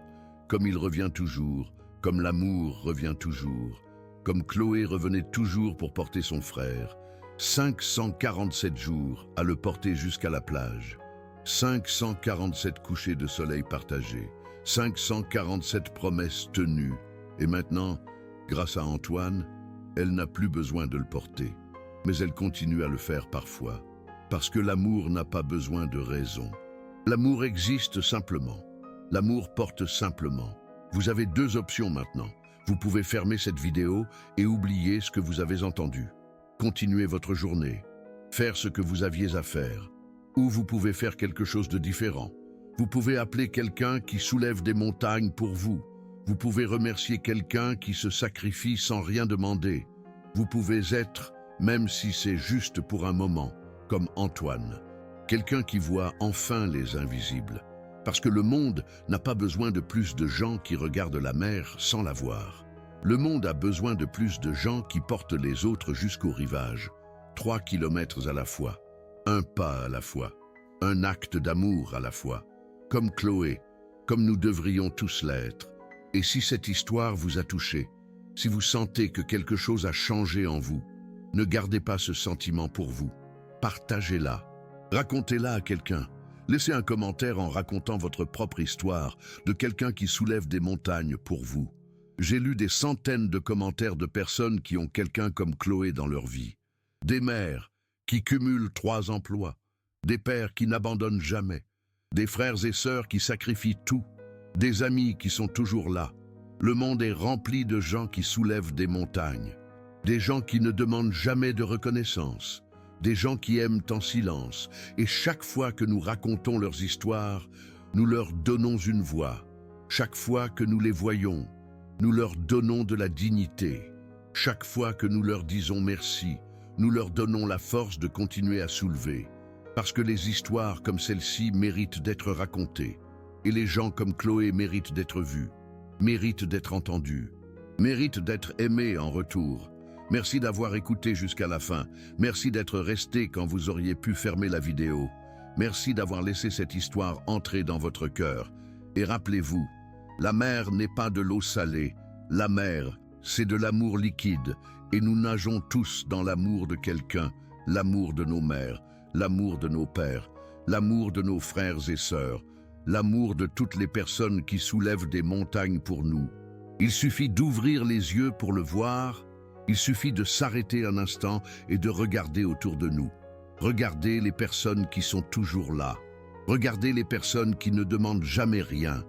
comme il revient toujours, comme l'amour revient toujours, comme Chloé revenait toujours pour porter son frère. 547 jours à le porter jusqu'à la plage. 547 couchers de soleil partagés. 547 promesses tenues. Et maintenant, grâce à Antoine, elle n'a plus besoin de le porter. Mais elle continue à le faire parfois. Parce que l'amour n'a pas besoin de raison. L'amour existe simplement. L'amour porte simplement. Vous avez deux options maintenant. Vous pouvez fermer cette vidéo et oublier ce que vous avez entendu. Continuez votre journée. Faire ce que vous aviez à faire. Ou vous pouvez faire quelque chose de différent. Vous pouvez appeler quelqu'un qui soulève des montagnes pour vous. Vous pouvez remercier quelqu'un qui se sacrifie sans rien demander. Vous pouvez être, même si c'est juste pour un moment, comme Antoine. Quelqu'un qui voit enfin les invisibles. Parce que le monde n'a pas besoin de plus de gens qui regardent la mer sans la voir. Le monde a besoin de plus de gens qui portent les autres jusqu'au rivage. 3 kilomètres à la fois, un pas à la fois, un acte d'amour à la fois. Comme Chloé, comme nous devrions tous l'être. Et si cette histoire vous a touché, si vous sentez que quelque chose a changé en vous, ne gardez pas ce sentiment pour vous. Partagez-la. Racontez-la à quelqu'un. Laissez un commentaire en racontant votre propre histoire de quelqu'un qui soulève des montagnes pour vous. J'ai lu des centaines de commentaires de personnes qui ont quelqu'un comme Chloé dans leur vie. Des mères qui cumulent 3 emplois, des pères qui n'abandonnent jamais, des frères et sœurs qui sacrifient tout, des amis qui sont toujours là. Le monde est rempli de gens qui soulèvent des montagnes, des gens qui ne demandent jamais de reconnaissance, des gens qui aiment en silence, et chaque fois que nous racontons leurs histoires, nous leur donnons une voix. Chaque fois que nous les voyons, nous leur donnons de la dignité. Chaque fois que nous leur disons merci, nous leur donnons la force de continuer à soulever. Parce que les histoires comme celle-ci méritent d'être racontées. Et les gens comme Chloé méritent d'être vus, méritent d'être entendus, méritent d'être aimés en retour. Merci d'avoir écouté jusqu'à la fin. Merci d'être resté quand vous auriez pu fermer la vidéo. Merci d'avoir laissé cette histoire entrer dans votre cœur. Et rappelez-vous, la mer n'est pas de l'eau salée. La mer, c'est de l'amour liquide. Et nous nageons tous dans l'amour de quelqu'un, l'amour de nos mères, l'amour de nos pères, l'amour de nos frères et sœurs, l'amour de toutes les personnes qui soulèvent des montagnes pour nous. Il suffit d'ouvrir les yeux pour le voir. Il suffit de s'arrêter un instant et de regarder autour de nous. Regardez les personnes qui sont toujours là. Regardez les personnes qui ne demandent jamais rien.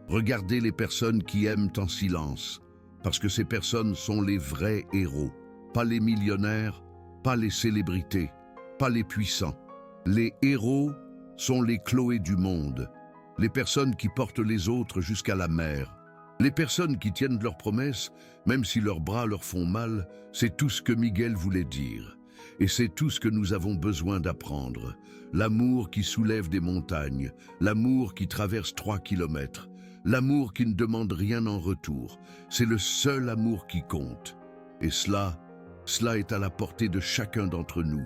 Regardez les personnes qui aiment en silence. Parce que ces personnes sont les vrais héros. Pas les millionnaires, pas les célébrités, pas les puissants. Les héros sont les Chloé du monde. Les personnes qui portent les autres jusqu'à la mer. Les personnes qui tiennent leurs promesses, même si leurs bras leur font mal, c'est tout ce que Miguel voulait dire. Et c'est tout ce que nous avons besoin d'apprendre. L'amour qui soulève des montagnes, l'amour qui traverse 3 kilomètres, l'amour qui ne demande rien en retour. C'est le seul amour qui compte. Et cela est à la portée de chacun d'entre nous.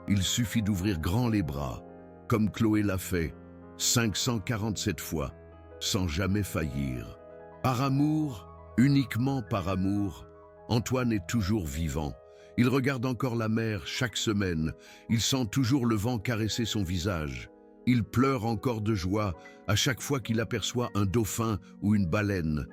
Il suffit d'ouvrir grand les bras, comme Chloé l'a fait, 547 fois, sans jamais faillir. Par amour, uniquement par amour, Antoine est toujours vivant. Il regarde encore la mer chaque semaine. Il sent toujours le vent caresser son visage. Il pleure encore de joie à chaque fois qu'il aperçoit un dauphin ou une baleine.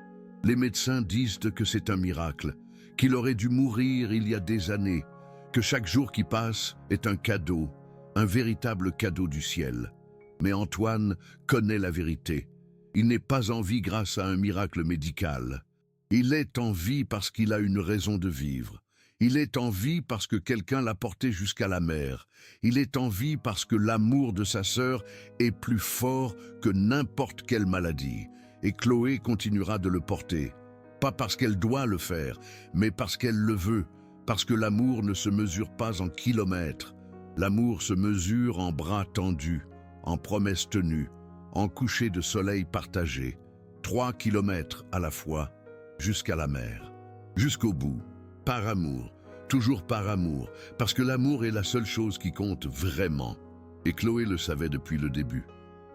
Les médecins disent que c'est un miracle, qu'il aurait dû mourir il y a des années, que chaque jour qui passe est un cadeau, un véritable cadeau du ciel. Mais Antoine connaît la vérité. Il n'est pas en vie grâce à un miracle médical. Il est en vie parce qu'il a une raison de vivre. Il est en vie parce que quelqu'un l'a porté jusqu'à la mer. Il est en vie parce que l'amour de sa sœur est plus fort que n'importe quelle maladie. Et Chloé continuera de le porter. Pas parce qu'elle doit le faire, mais parce qu'elle le veut. Parce que l'amour ne se mesure pas en kilomètres. L'amour se mesure en bras tendus, en promesses tenues, en coucher de soleil partagé. 3 kilomètres à la fois, jusqu'à la mer. Jusqu'au bout. Par amour, toujours par amour, parce que l'amour est la seule chose qui compte vraiment. Et Chloé le savait depuis le début.